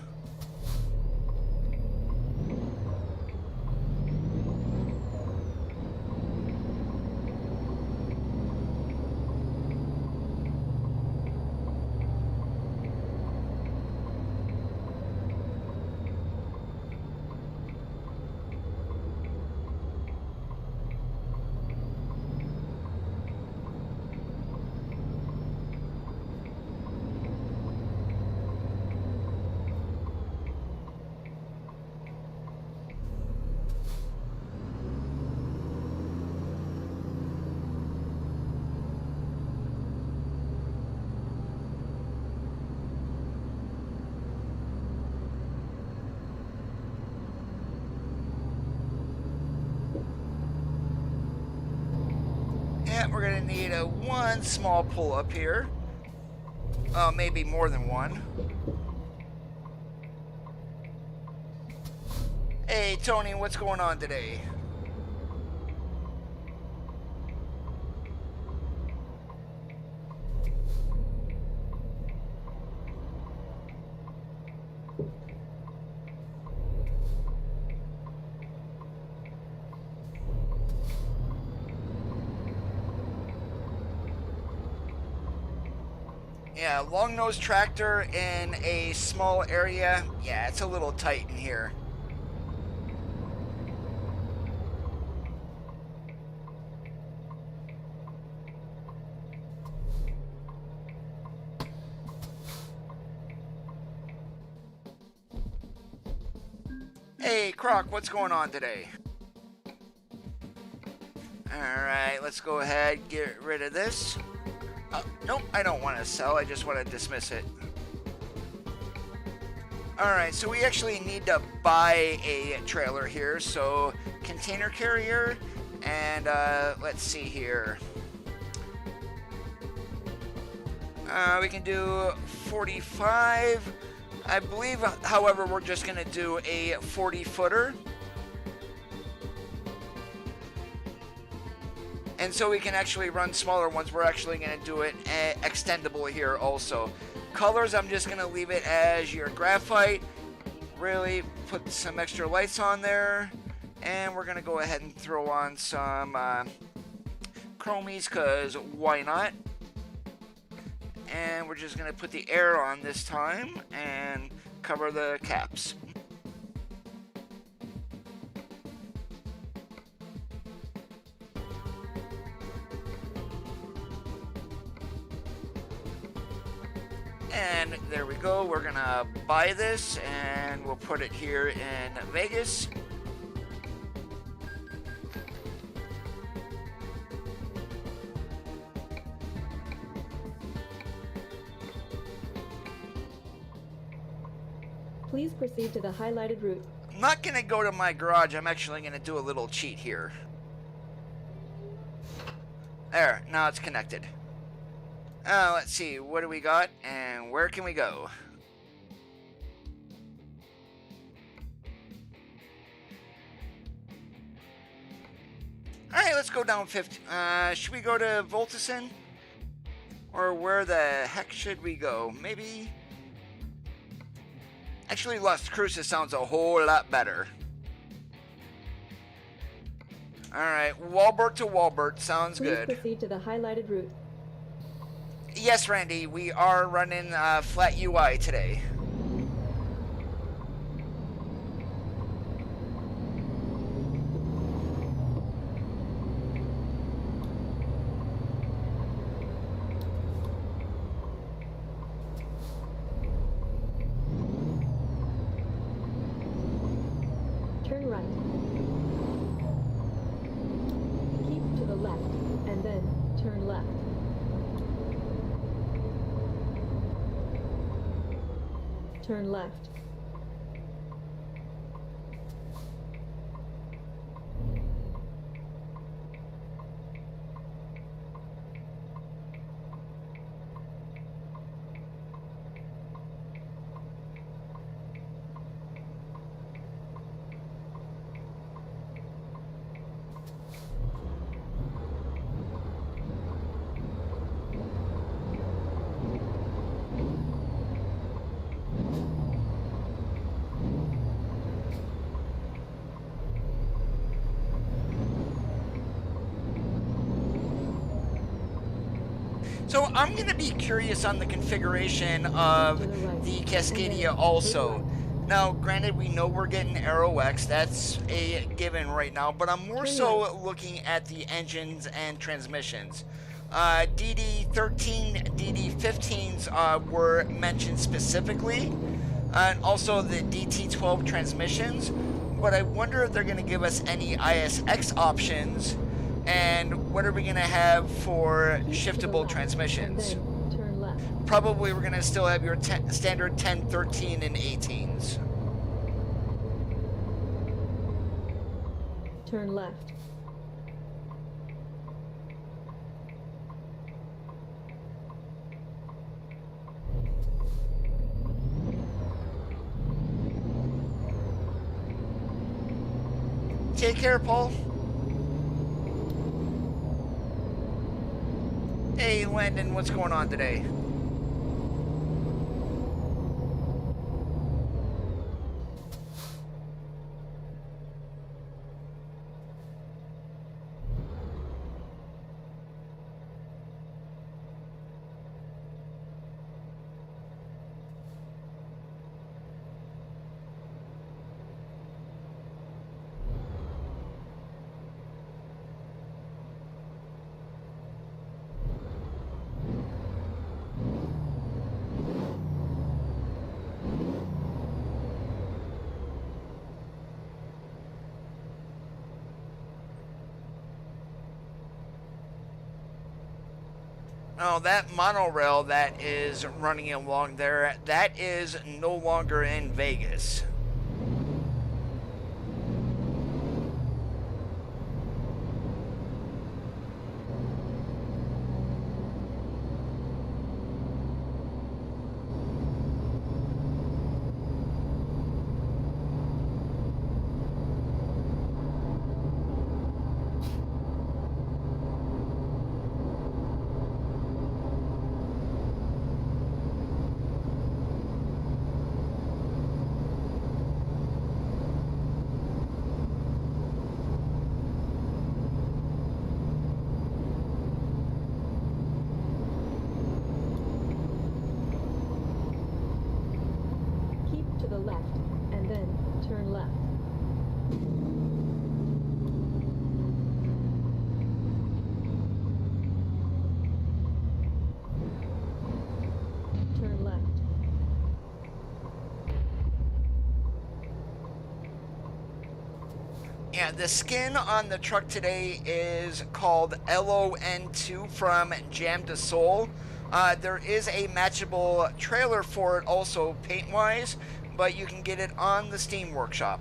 And we're gonna need a one small pull up here. Oh, maybe more than one. Hey Tony, what's going on today? Yeah, long nose tractor in a small area. Yeah, it's a little tight in here. Hey Croc, what's going on today? Alright, let's go ahead, get rid of this. Nope, I don't want to sell, I just want to dismiss it. Alright, so we actually need to buy a trailer here, so container carrier, and let's see here. We can do 45. I believe, however, we're just going to do a 40-footer. And so we can actually run smaller ones. We're actually going to do it extendable here also. Colors, I'm just going to leave it as your graphite. Really put some extra lights on there. And we're going to go ahead and throw on some chromies, because why not? And we're just going to put the air on this time and cover the caps. And there we go. We're going to buy this and we'll put it here in Vegas. Please proceed to the highlighted route. I'm not going to go to my garage. I'm actually going to do a little cheat here. There, now it's connected. Let's see, what do we got and where can we go? Alright, let's go down 50. Should we go to Voltison? Or where the heck should we go? Maybe... Actually, Las Cruces sounds a whole lot better. Alright, Walbert to Walbert sounds good. Please proceed to the highlighted route. Yes, Randy, we are running flat UI today. Turn right. Keep to the left, and then turn left. Turn left. So I'm going to be curious on the configuration of the Cascadia also. Now, granted, we know we're getting Aero X, that's a given right now, but I'm more so looking at the engines and transmissions. DD13, DD15s were mentioned specifically, and also the DT12 transmissions, but I wonder if they're going to give us any ISX options. And what are we going to have for shiftable transmissions? Turn left. Probably we're going to still have your standard 10, 13, and 18s. Turn left. Take care, Paul. Hey, Landon, what's going on today? Oh, that monorail that is running along there, that is no longer in Vegas. Yeah, the skin on the truck today is called LON2 from Jam to Soul. There is a matchable trailer for it also paint-wise, but you can get it on the Steam Workshop.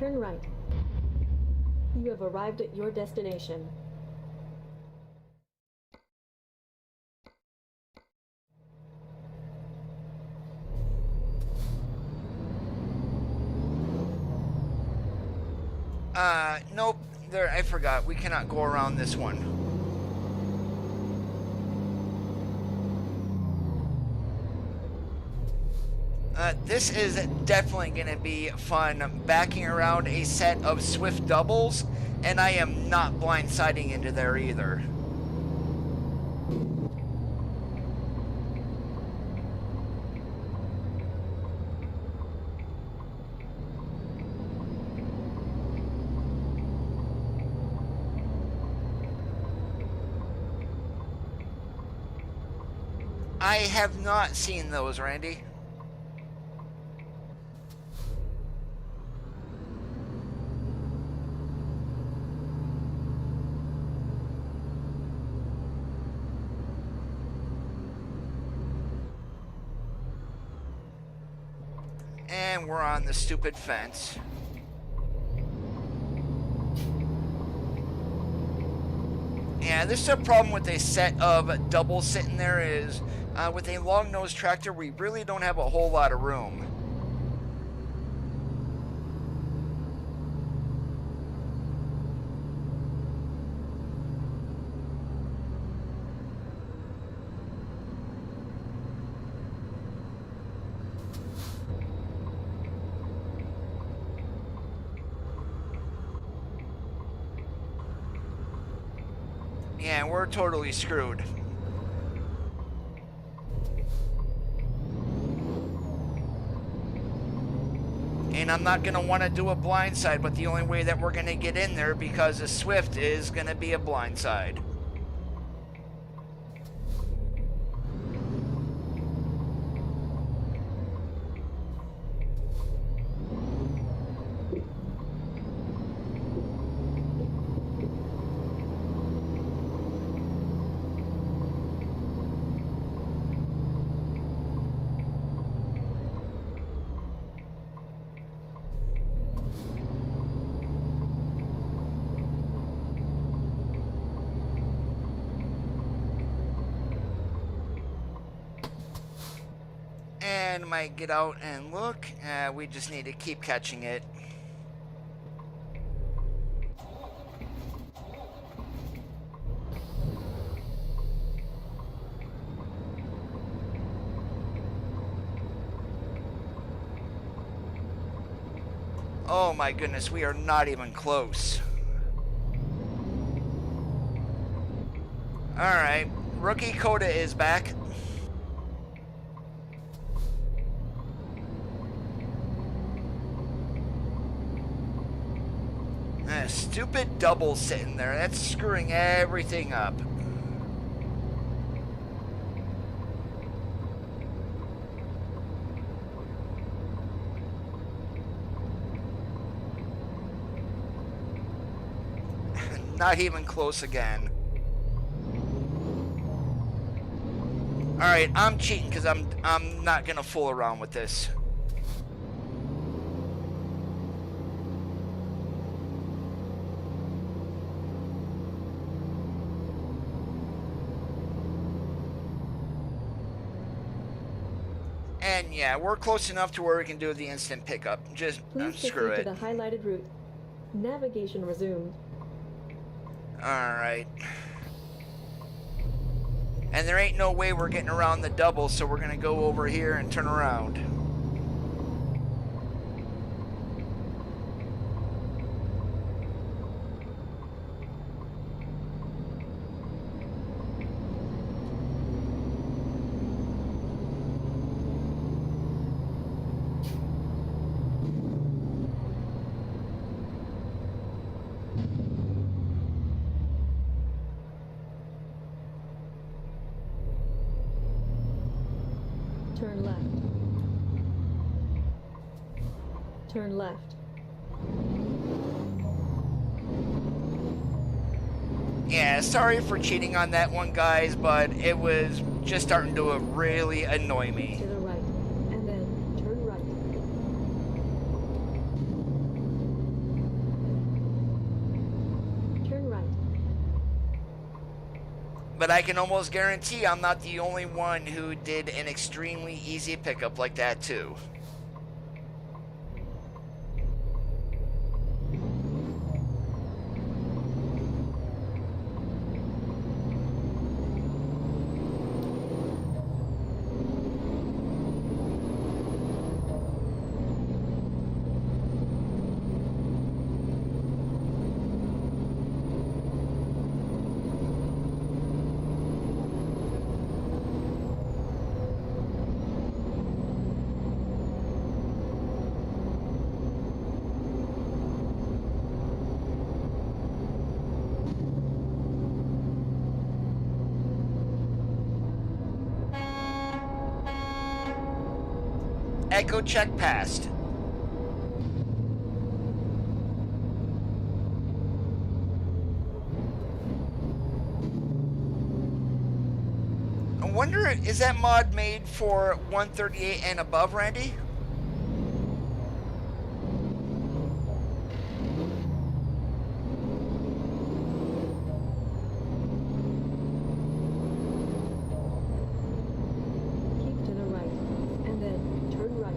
Turn right. You have arrived at your destination. Nope. There, I forgot. We cannot go around this one. This is definitely going to be fun, backing around a set of Swift doubles, and I am not blindsiding into there either. I have not seen those, Randy. And we're on the stupid fence. Yeah, this is a problem with a set of doubles sitting there is, with a long-nosed tractor, we really don't have a whole lot of room. Yeah, we're totally screwed. And I'm not going to want to do a blindside, but the only way that we're going to get in there because the Swift is going to be a blindside. And might get out and look. We just need to keep catching it. Oh my goodness, we are not even close. Alright, Rookie Coda is back. Stupid double sitting there. That's screwing everything up. Not even close again. Alright, I'm cheating because I'm not gonna fool around with this. And yeah, we're close enough to where we can do the instant pickup. Just screw it. Please proceed to the highlighted route. Navigation resumed. Alright. And there ain't no way we're getting around the double, so we're gonna go over here and turn around. Turn left. Turn left. Yeah, sorry for cheating on that one, guys, but it was just starting to really annoy me. To the right, and then turn right. But I can almost guarantee I'm not the only one who did an extremely easy pickup like that too. Echo check passed. I wonder, is that mod made for 138 and above, Randy? Keep to the right, and then turn right.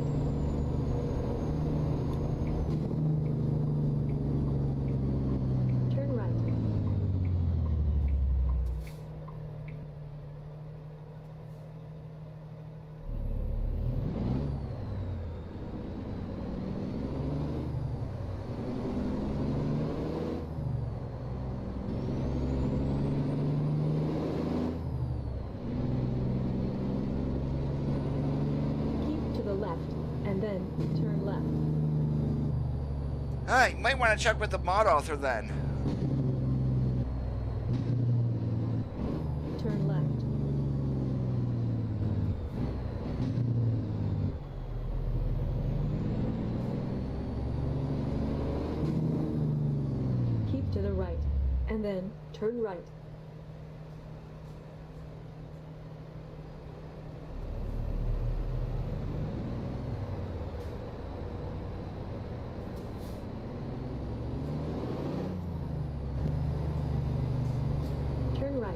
Turn right. Keep to the left, and then turn left. You might want to check with the mod author then. Turn left. Keep to the right, and then turn right. Turn right.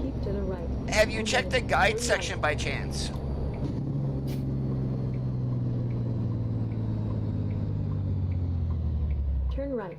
Keep to the right. Have you and checked the then guide turn section right. by chance? Turn right.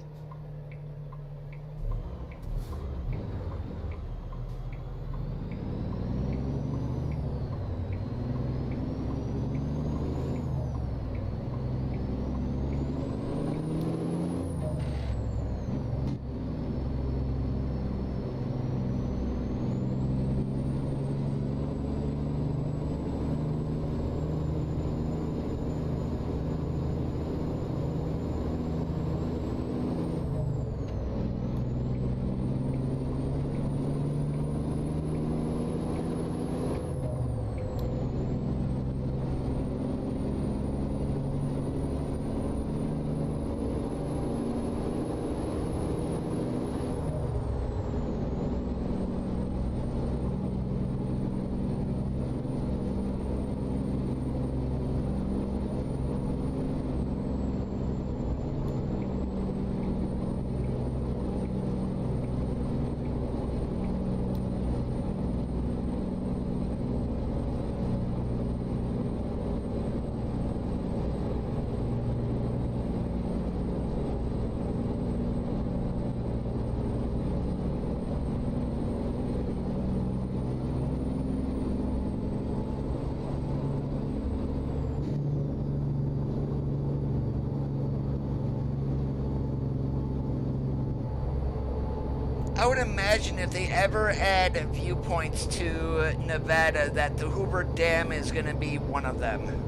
I would imagine if they ever add viewpoints to Nevada that the Hoover Dam is going to be one of them.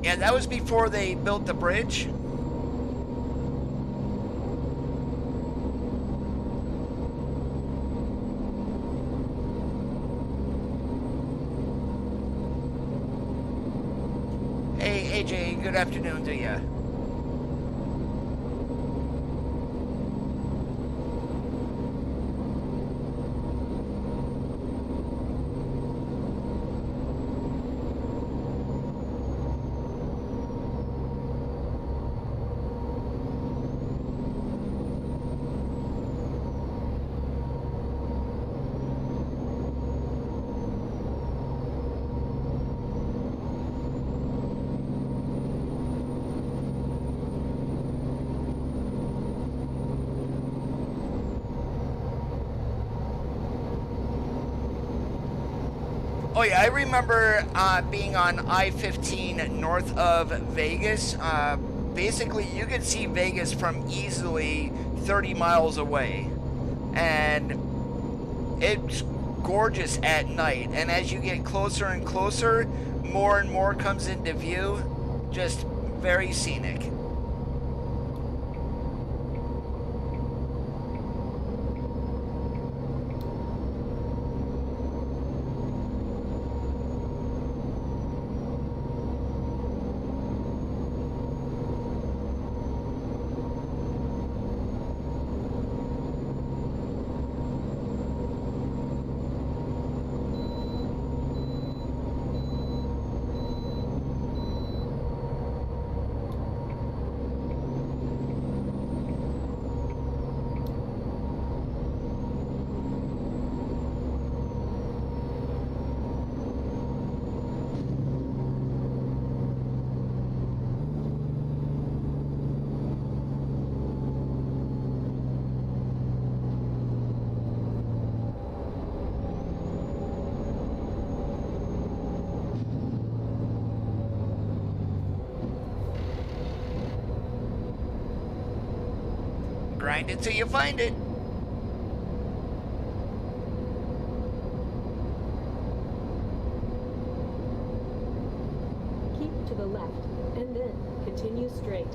Yeah, that was before they built the bridge. Hey, AJ, good afternoon to you. Oh yeah, I remember being on I-15 north of Vegas. Basically, you could see Vegas from easily 30 miles away, and it's gorgeous at night. And as you get closer and closer, more and more comes into view. Just very scenic. Grind it till you find it. Keep to the left, and then continue straight.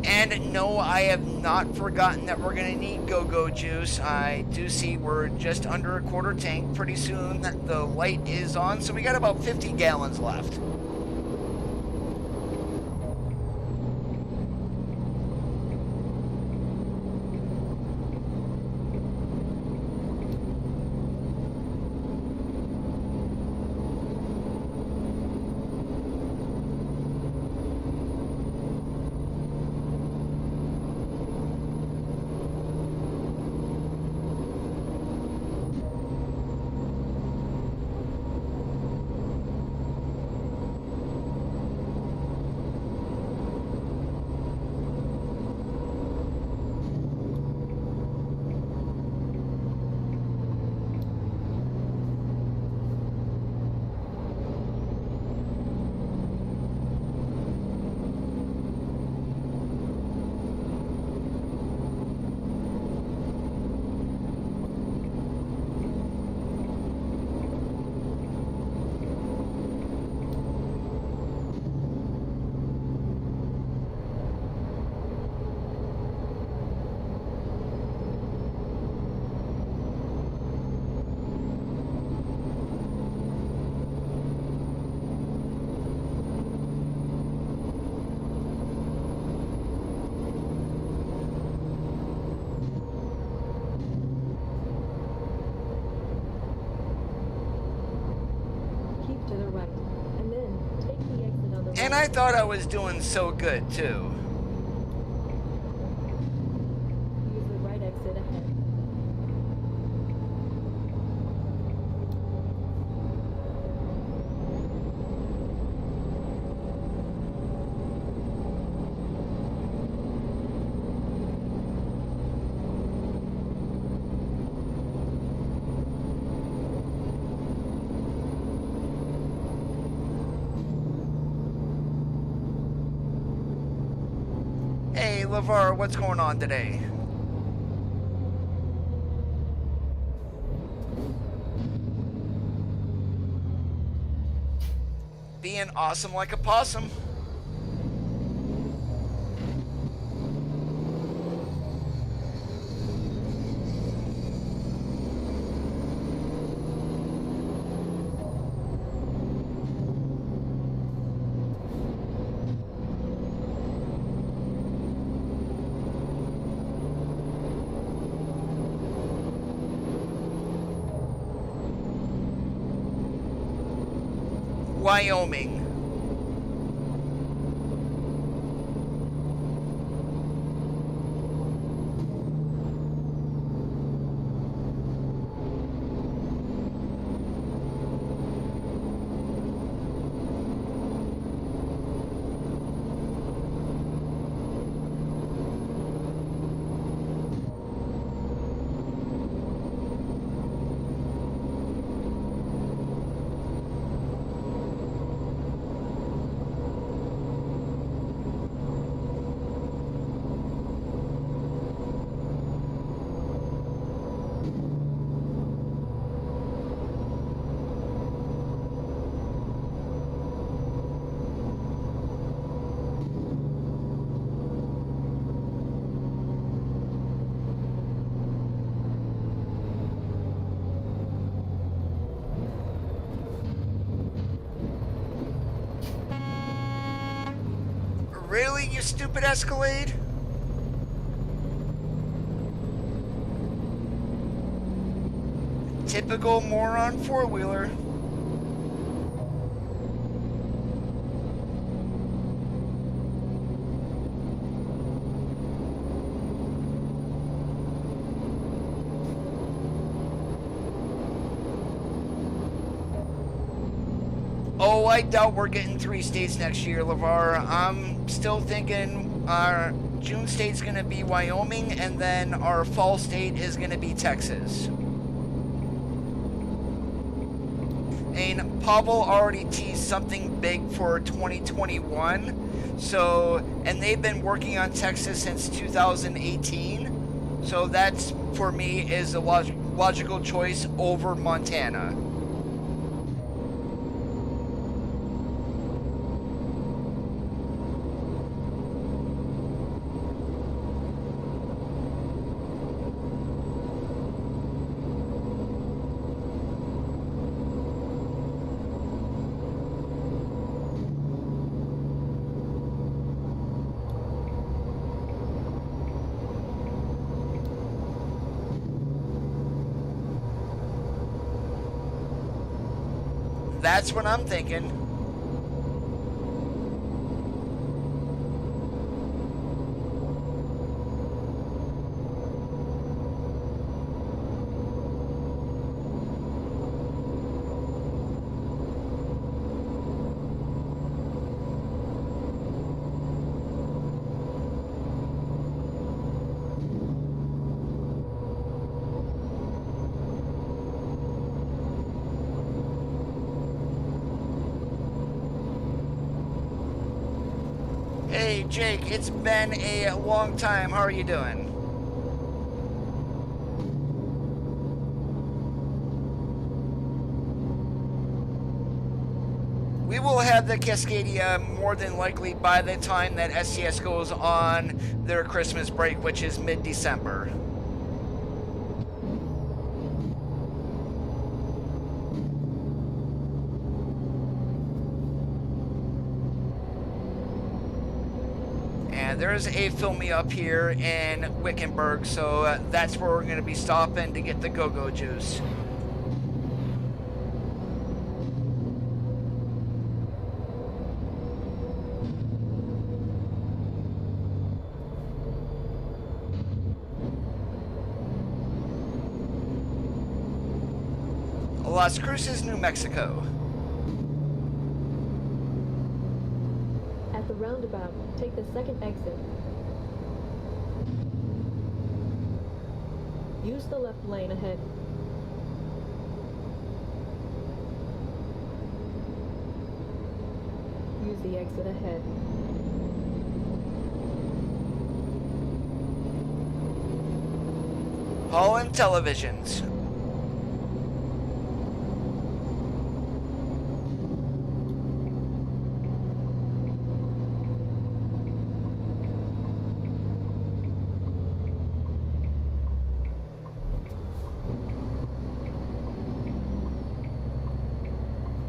And no, I have not forgotten that we're going to need go-go juice. I do see we're just under a quarter tank. Pretty soon the light is on, so we got about 50 gallons left. And I thought I was doing so good, too. Use the right exit ahead. Hey, LeVar, what's going on today? Being awesome like a possum. Wyoming. Really, you stupid Escalade? Typical moron four-wheeler. Oh, I doubt we're getting 3 states next year, LeVar. I'm still thinking our June state's going to be Wyoming, and then our fall state is going to be Texas. And Pavel already teased something big for 2021. So, and they've been working on Texas since 2018. So that's, for me, is a logical choice over Montana. That's what I'm thinking. Hey Jake, it's been a long time. How are you doing? We will have the Cascadia more than likely by the time that SCS goes on their Christmas break, which is mid-December. There's a Fill Me Up here in Wickenburg, so that's where we're going to be stopping to get the go-go juice. Las Cruces, New Mexico. At the roundabout, take the second exit. Use the left lane ahead. Use the exit ahead. Holland Televisions.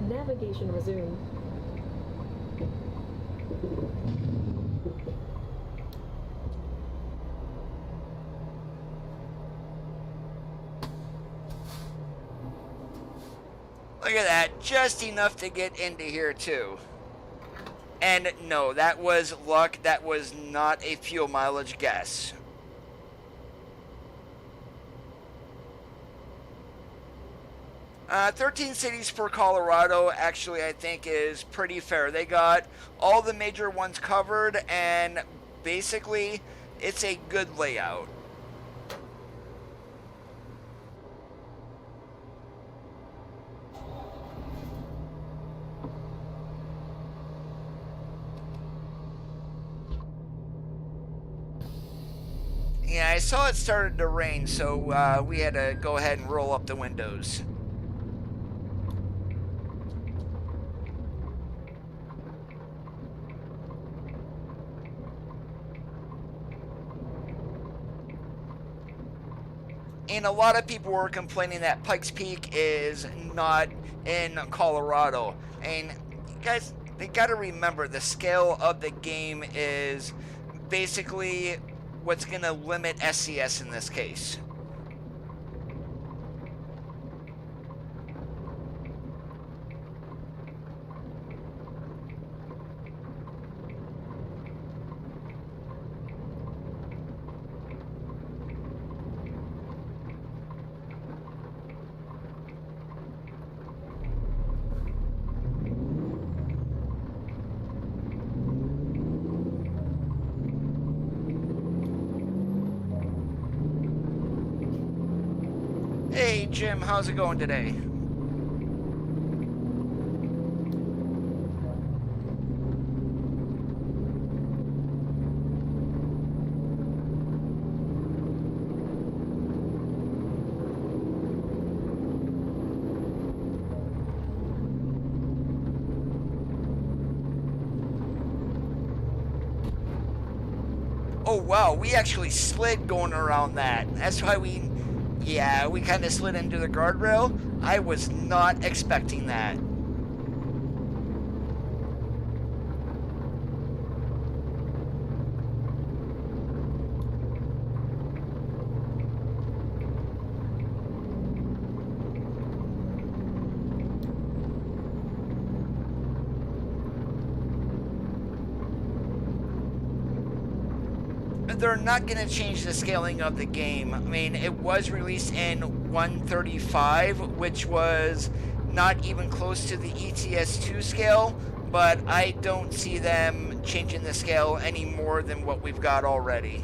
Navigation resumed. Look at that, just enough to get into here too. And no, that was luck, that was not a fuel mileage guess. Uh, 13 cities for Colorado actually I think is pretty fair. They got all the major ones covered and basically it's a good layout. Yeah, I saw it started to rain, so we had to go ahead and roll up the windows. And a lot of people were complaining that Pikes Peak is not in Colorado. And guys, they got to remember the scale of the game is basically what's going to limit SCS in this case. Hey Jim, how's it going today? Oh wow, we actually slid going around that. That's why we kind of slid into the guardrail. I was not expecting that. They're not going to change the scaling of the game. I mean, it was released in 135, which was not even close to the ETS2 scale, but I don't see them changing the scale any more than what we've got already.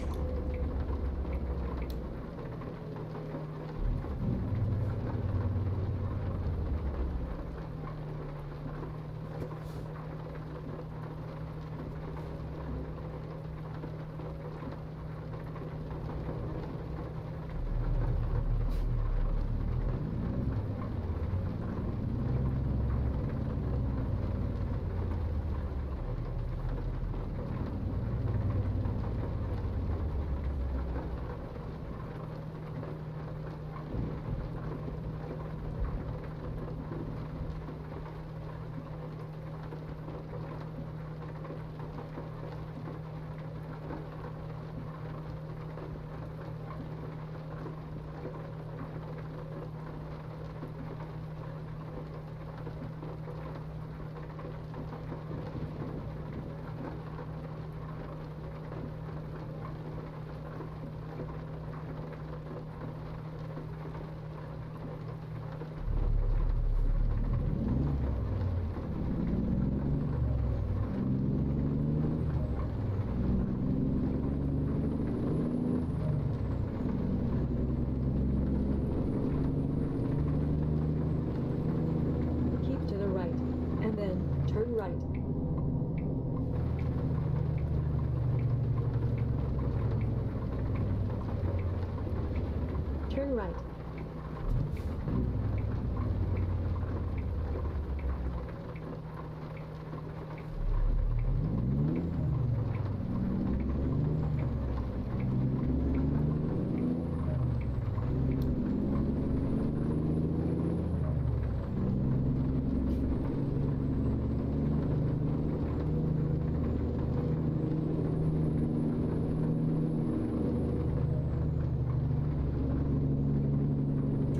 turn right.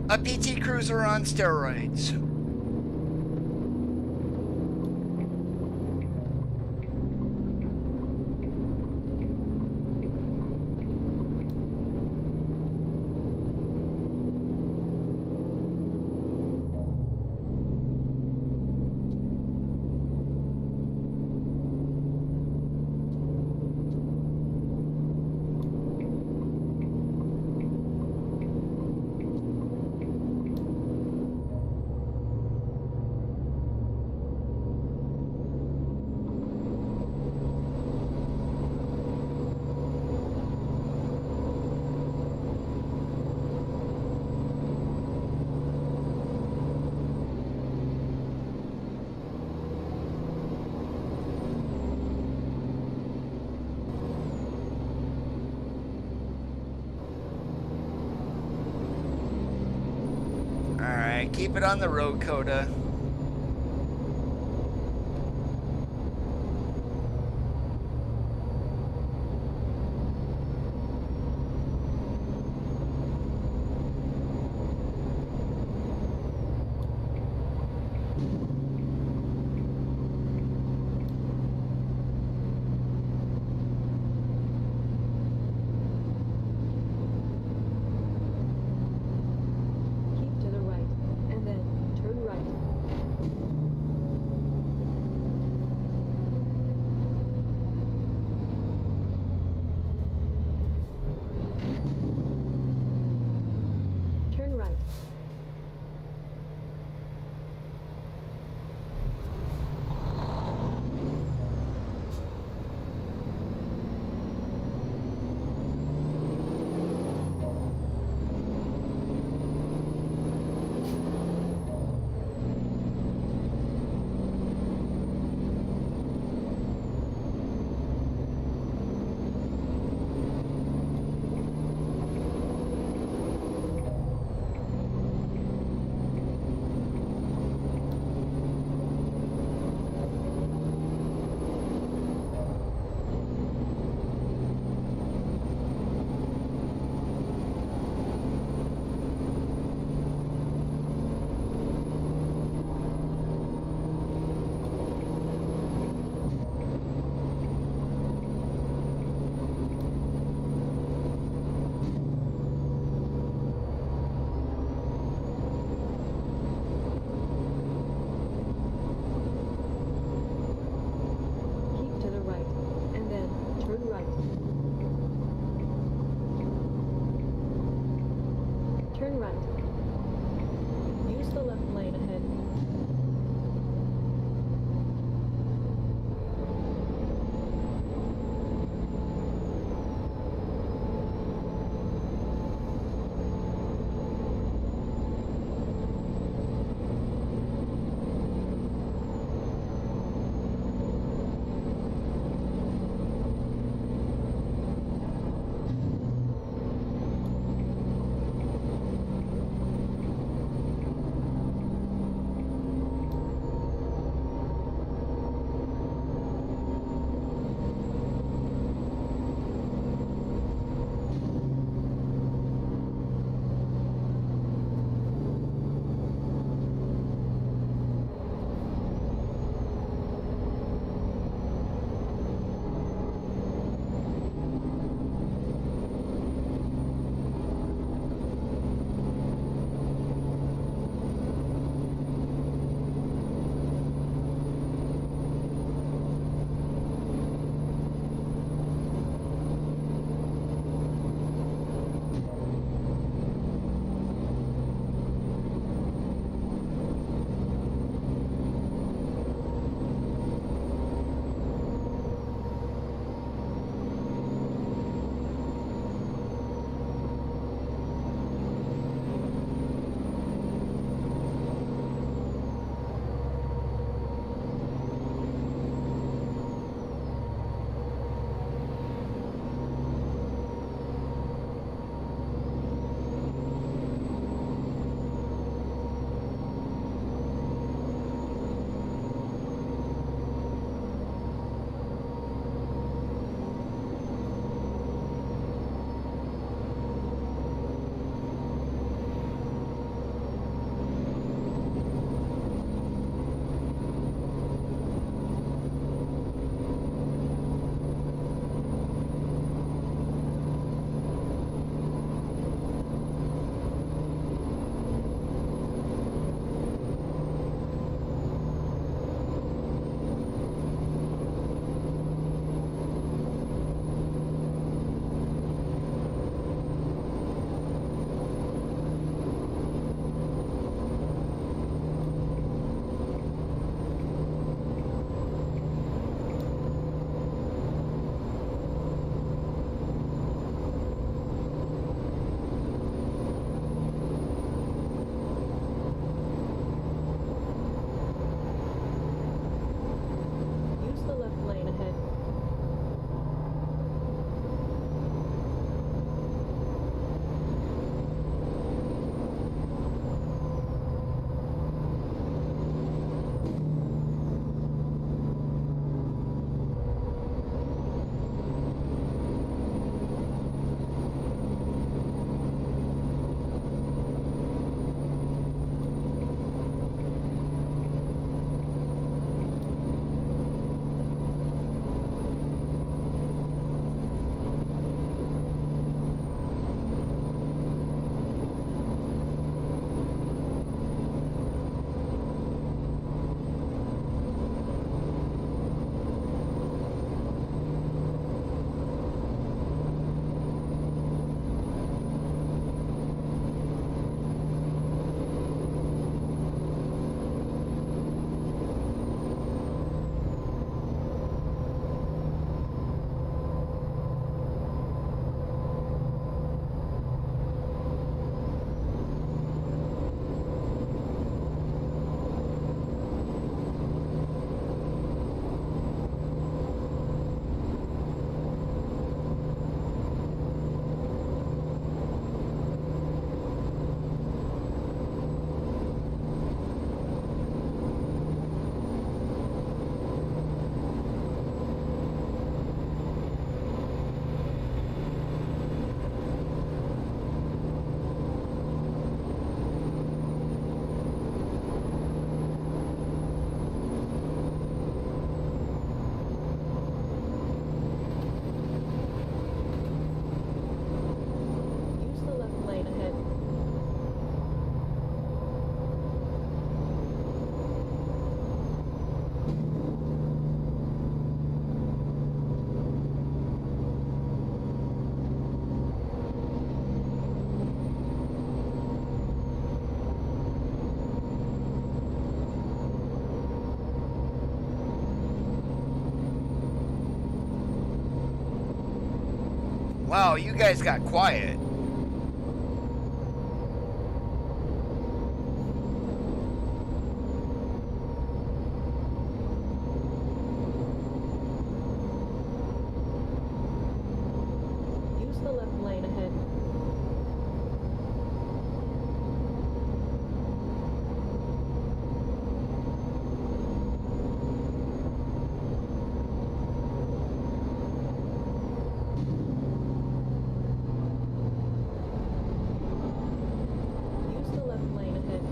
A PT Cruiser on steroids. Alright, keep it on the road, Coda. Keep to the right, and then turn right. Wow, you guys got quiet. Use the left lane ahead. Use the left lane ahead.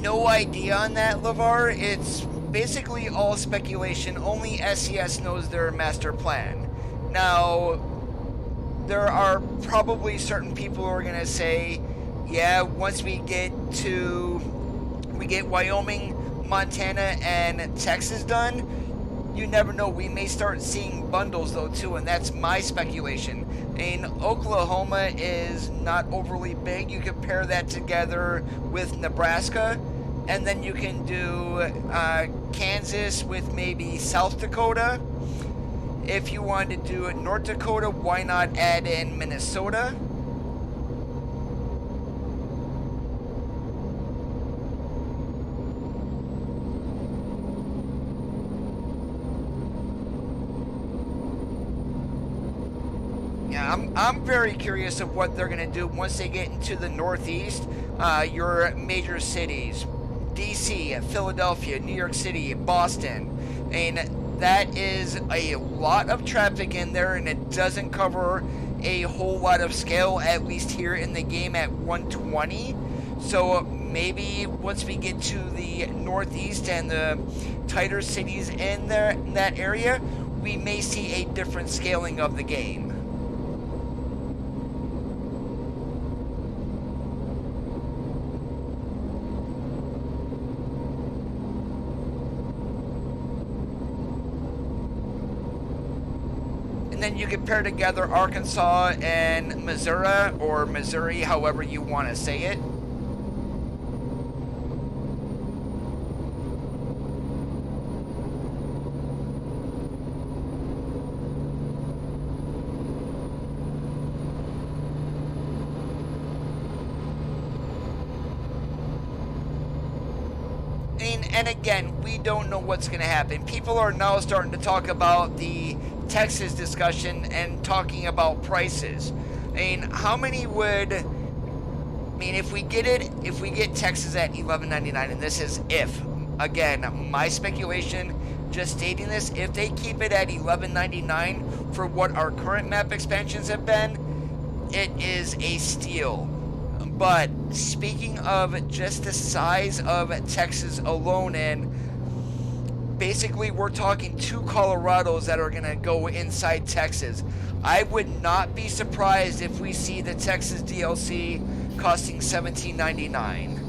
No idea on that, LeVar. It's basically all speculation. Only SES knows their master plan. Now, there are probably certain people who are going to say, yeah, once we get Wyoming, Montana, and Texas done, you never know. We may start seeing bundles, though, too, and that's my speculation. I mean, Oklahoma is not overly big. You can pair that together with Nebraska, and then you can do Kansas with maybe South Dakota. If you wanted to do North Dakota, why not add in Minnesota? I'm very curious of what they're going to do once they get into the Northeast. Your major cities, DC, Philadelphia, New York City, Boston, and that is a lot of traffic in there, and it doesn't cover a whole lot of scale, at least here in the game at 120. So maybe once we get to the Northeast and the tighter cities in that area, we may see a different scaling of the game. And then you can pair together Arkansas and Missouri, or Missouri, however you want to say it. And again, we don't know what's going to happen. People are now starting to talk about the Texas discussion and talking about prices. I mean, how many would... I mean, if we get Texas at $11.99, and this is if, again, my speculation, just stating this, if they keep it at $11.99 for what our current map expansions have been, it is a steal. But speaking of just the size of Texas alone, and basically we're talking 2 Colorados that are going to go inside Texas, I would not be surprised if we see the Texas DLC costing $17.99.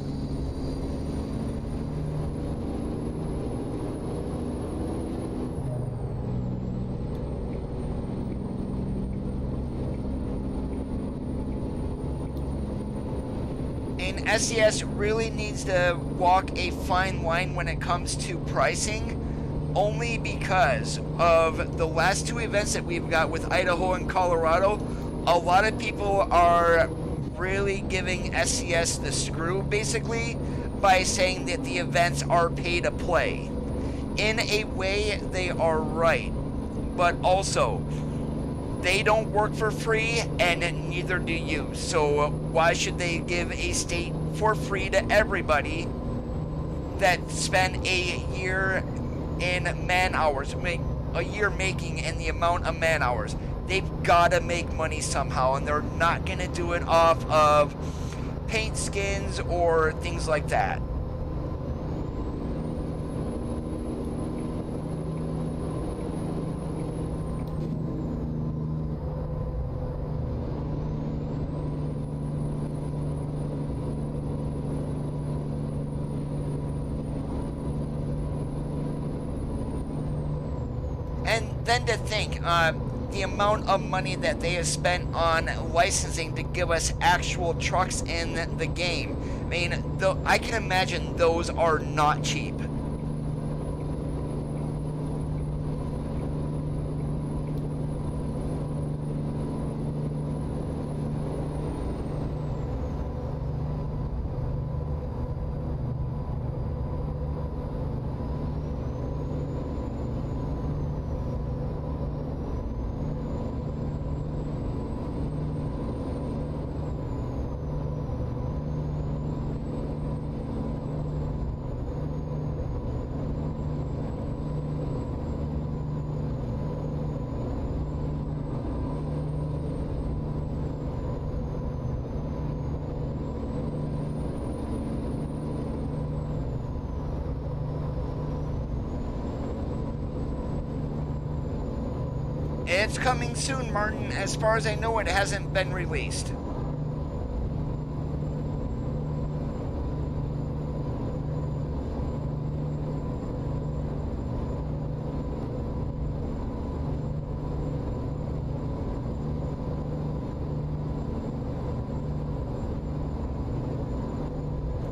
And SES really needs to walk a fine line when it comes to pricing, only because of the last 2 events that we've got with Idaho and Colorado. A lot of people are really giving SES the screw, basically, by saying that the events are pay to play. In a way, they are right, but also, they don't work for free, and neither do you. So why should they give a state for free to everybody that spent a year in man hours, a year making in the amount of man hours? They've got to make money somehow, and they're not going to do it off of paint skins or things like that. And then to think, the amount of money that they have spent on licensing to give us actual trucks in the game. I mean, I can imagine those are not cheap. It's coming soon, Martin. As far as I know, it hasn't been released.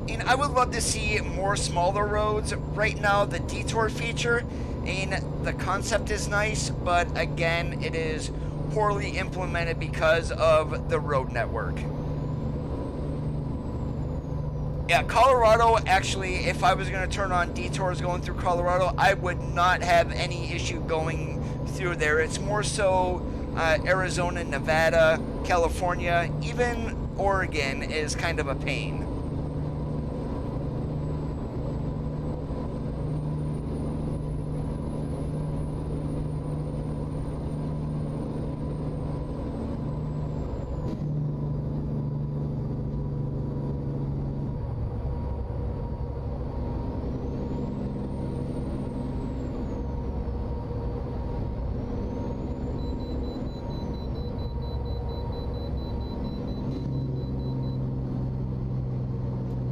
And I would love to see more smaller roads. Right now, the detour feature, and the concept is nice, but again, it is poorly implemented because of the road network. Yeah, Colorado, actually, if I was going to turn on detours going through Colorado, I would not have any issue going through there. It's more so Arizona, Nevada, California, even Oregon is kind of a pain.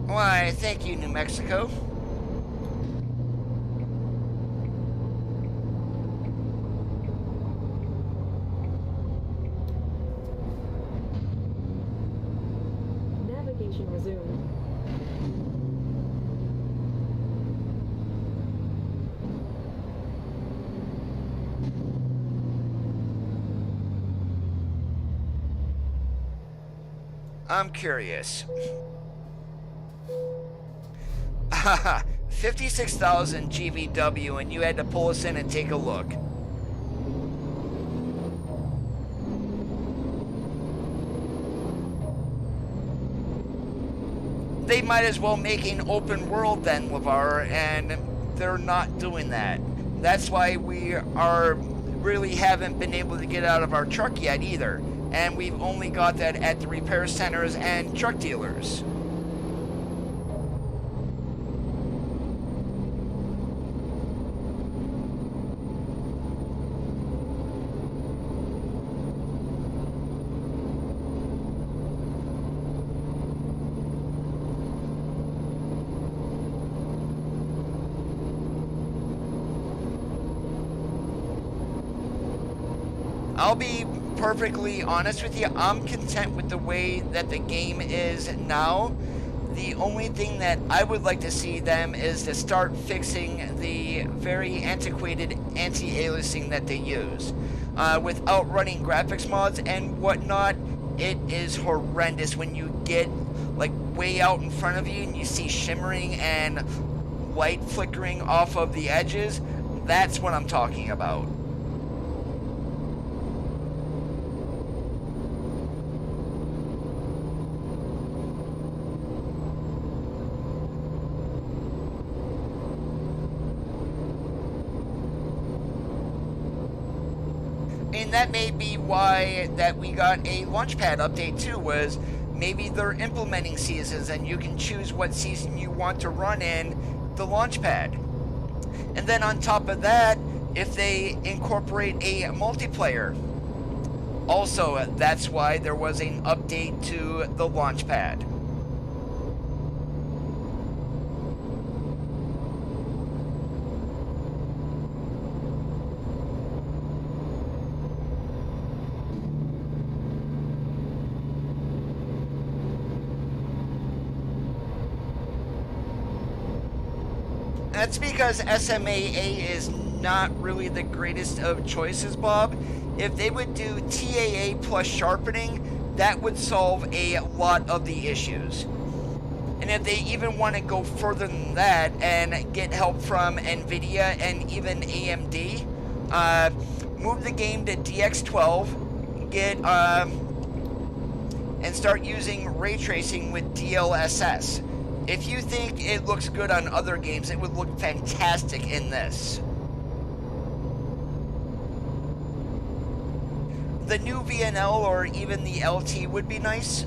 Why, thank you, New Mexico. Navigation resumed. I'm curious. Haha, 56,000 GVW, and you had to pull us in and take a look. They might as well make an open world then, LeVar, and they're not doing that. That's why we really haven't been able to get out of our truck yet either, and we've only got that at the repair centers and truck dealers. I'll be perfectly honest with you, I'm content with the way that the game is now. The only thing that I would like to see them is to start fixing the very antiquated anti-aliasing that they use. Without running graphics mods and whatnot, it is horrendous when you get like way out in front of you and you see shimmering and light flickering off of the edges. That's what I'm talking about. And that may be why that we got a Launchpad update too, was maybe they're implementing seasons and you can choose what season you want to run in the Launchpad. And then on top of that, if they incorporate a multiplayer, also that's why there was an update to the Launchpad. That's because SMAA is not really the greatest of choices, Bob. If they would do TAA plus sharpening, that would solve a lot of the issues. And if they even want to go further than that and get help from NVIDIA and even AMD, move the game to DX12, get and start using ray tracing with DLSS. If you think it looks good on other games, it would look fantastic in this. The new VNL or even the LT would be nice.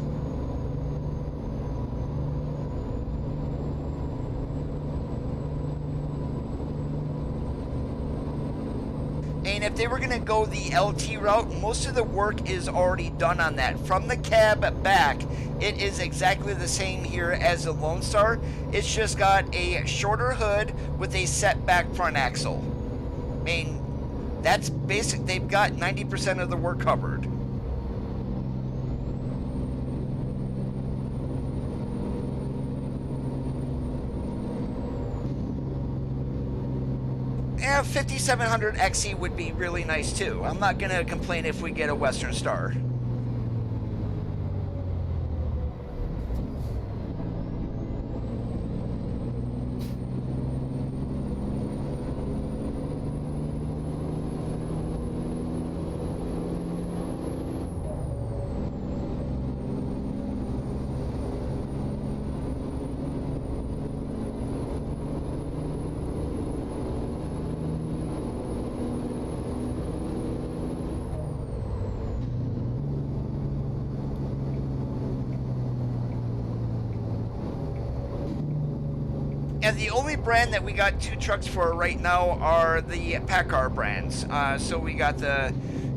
And if they were going to go the LT route, most of the work is already done on that. From the cab back, it is exactly the same here as the Lone Star. It's just got a shorter hood with a set back front axle. I mean, that's basic. They've got 90% of the work covered. Yeah, 5700 XE would be really nice too. I'm not going to complain if we get a Western Star. And the only brand that we got 2 trucks for right now are the TrackIR brands. So we got the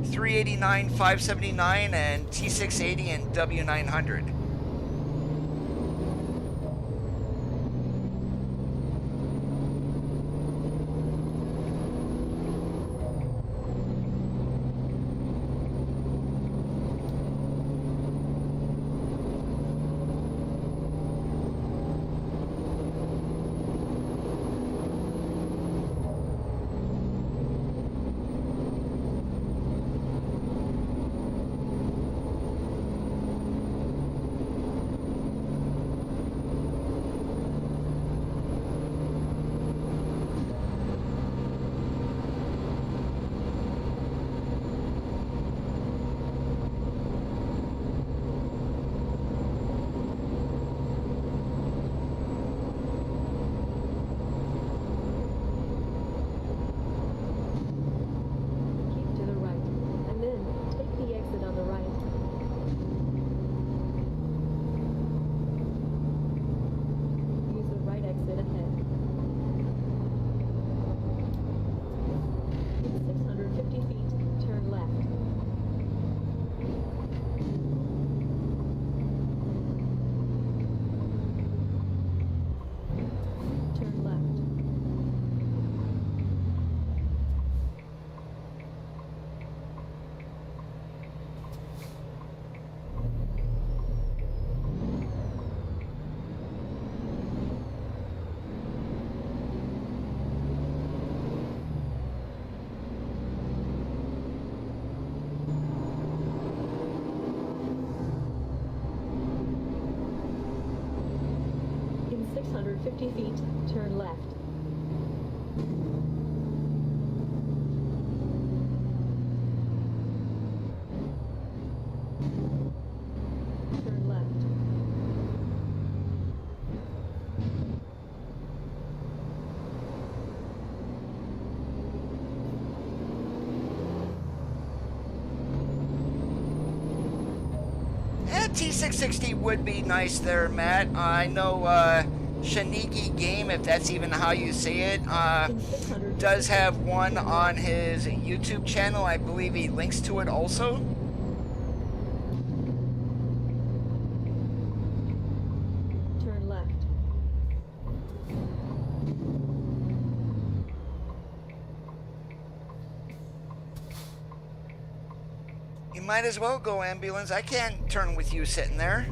389, 579, and T680 and W900. In 650 feet, turn left. Turn left. T660 would be nice there, Matt. I know Shanigi Game, if that's even how you say it, does have one on his YouTube channel. I believe he links to it also. Turn left. You might as well go, ambulance. I can't turn with you sitting there.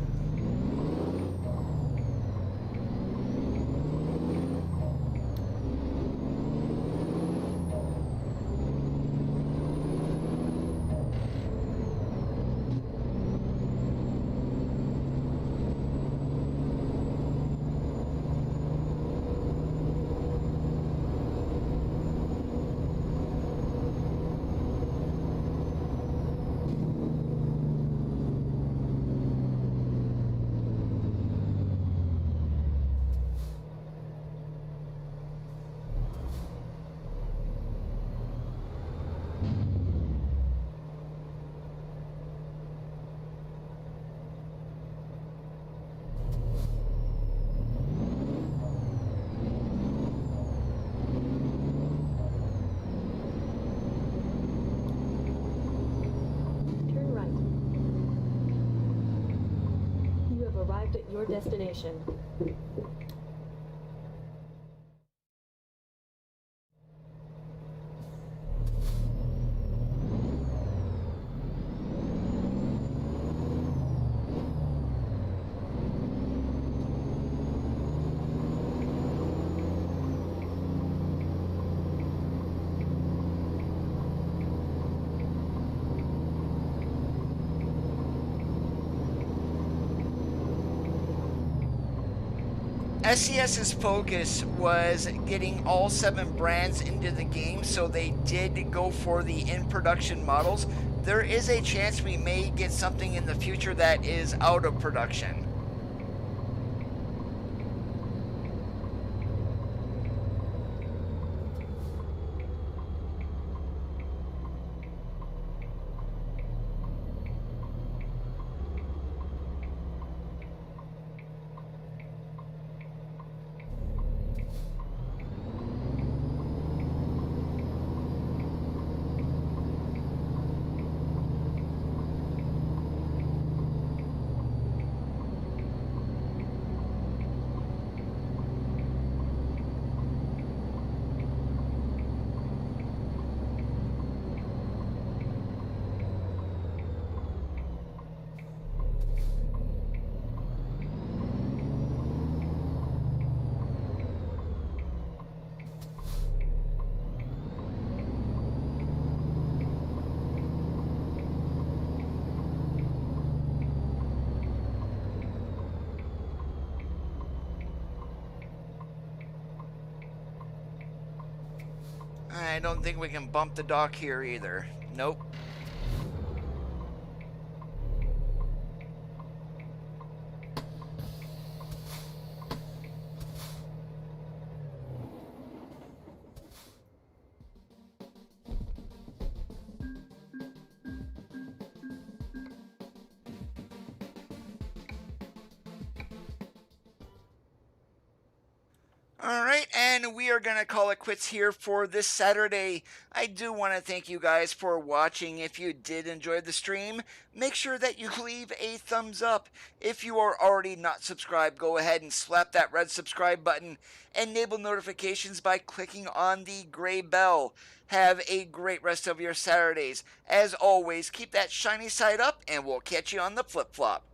your destination. SCS's focus was getting all 7 brands into the game, so they did go for the in-production models. There is a chance we may get something in the future that is out of production. I don't think we can bump the dock here either. Nope. All right, and we are going to call it quits here for this Saturday. I do want to thank you guys for watching. If you did enjoy the stream, make sure that you leave a thumbs up. If you are already not subscribed, go ahead and slap that red subscribe button. Enable notifications by clicking on the gray bell. Have a great rest of your Saturdays. As always, keep that shiny side up, and we'll catch you on the flip-flop.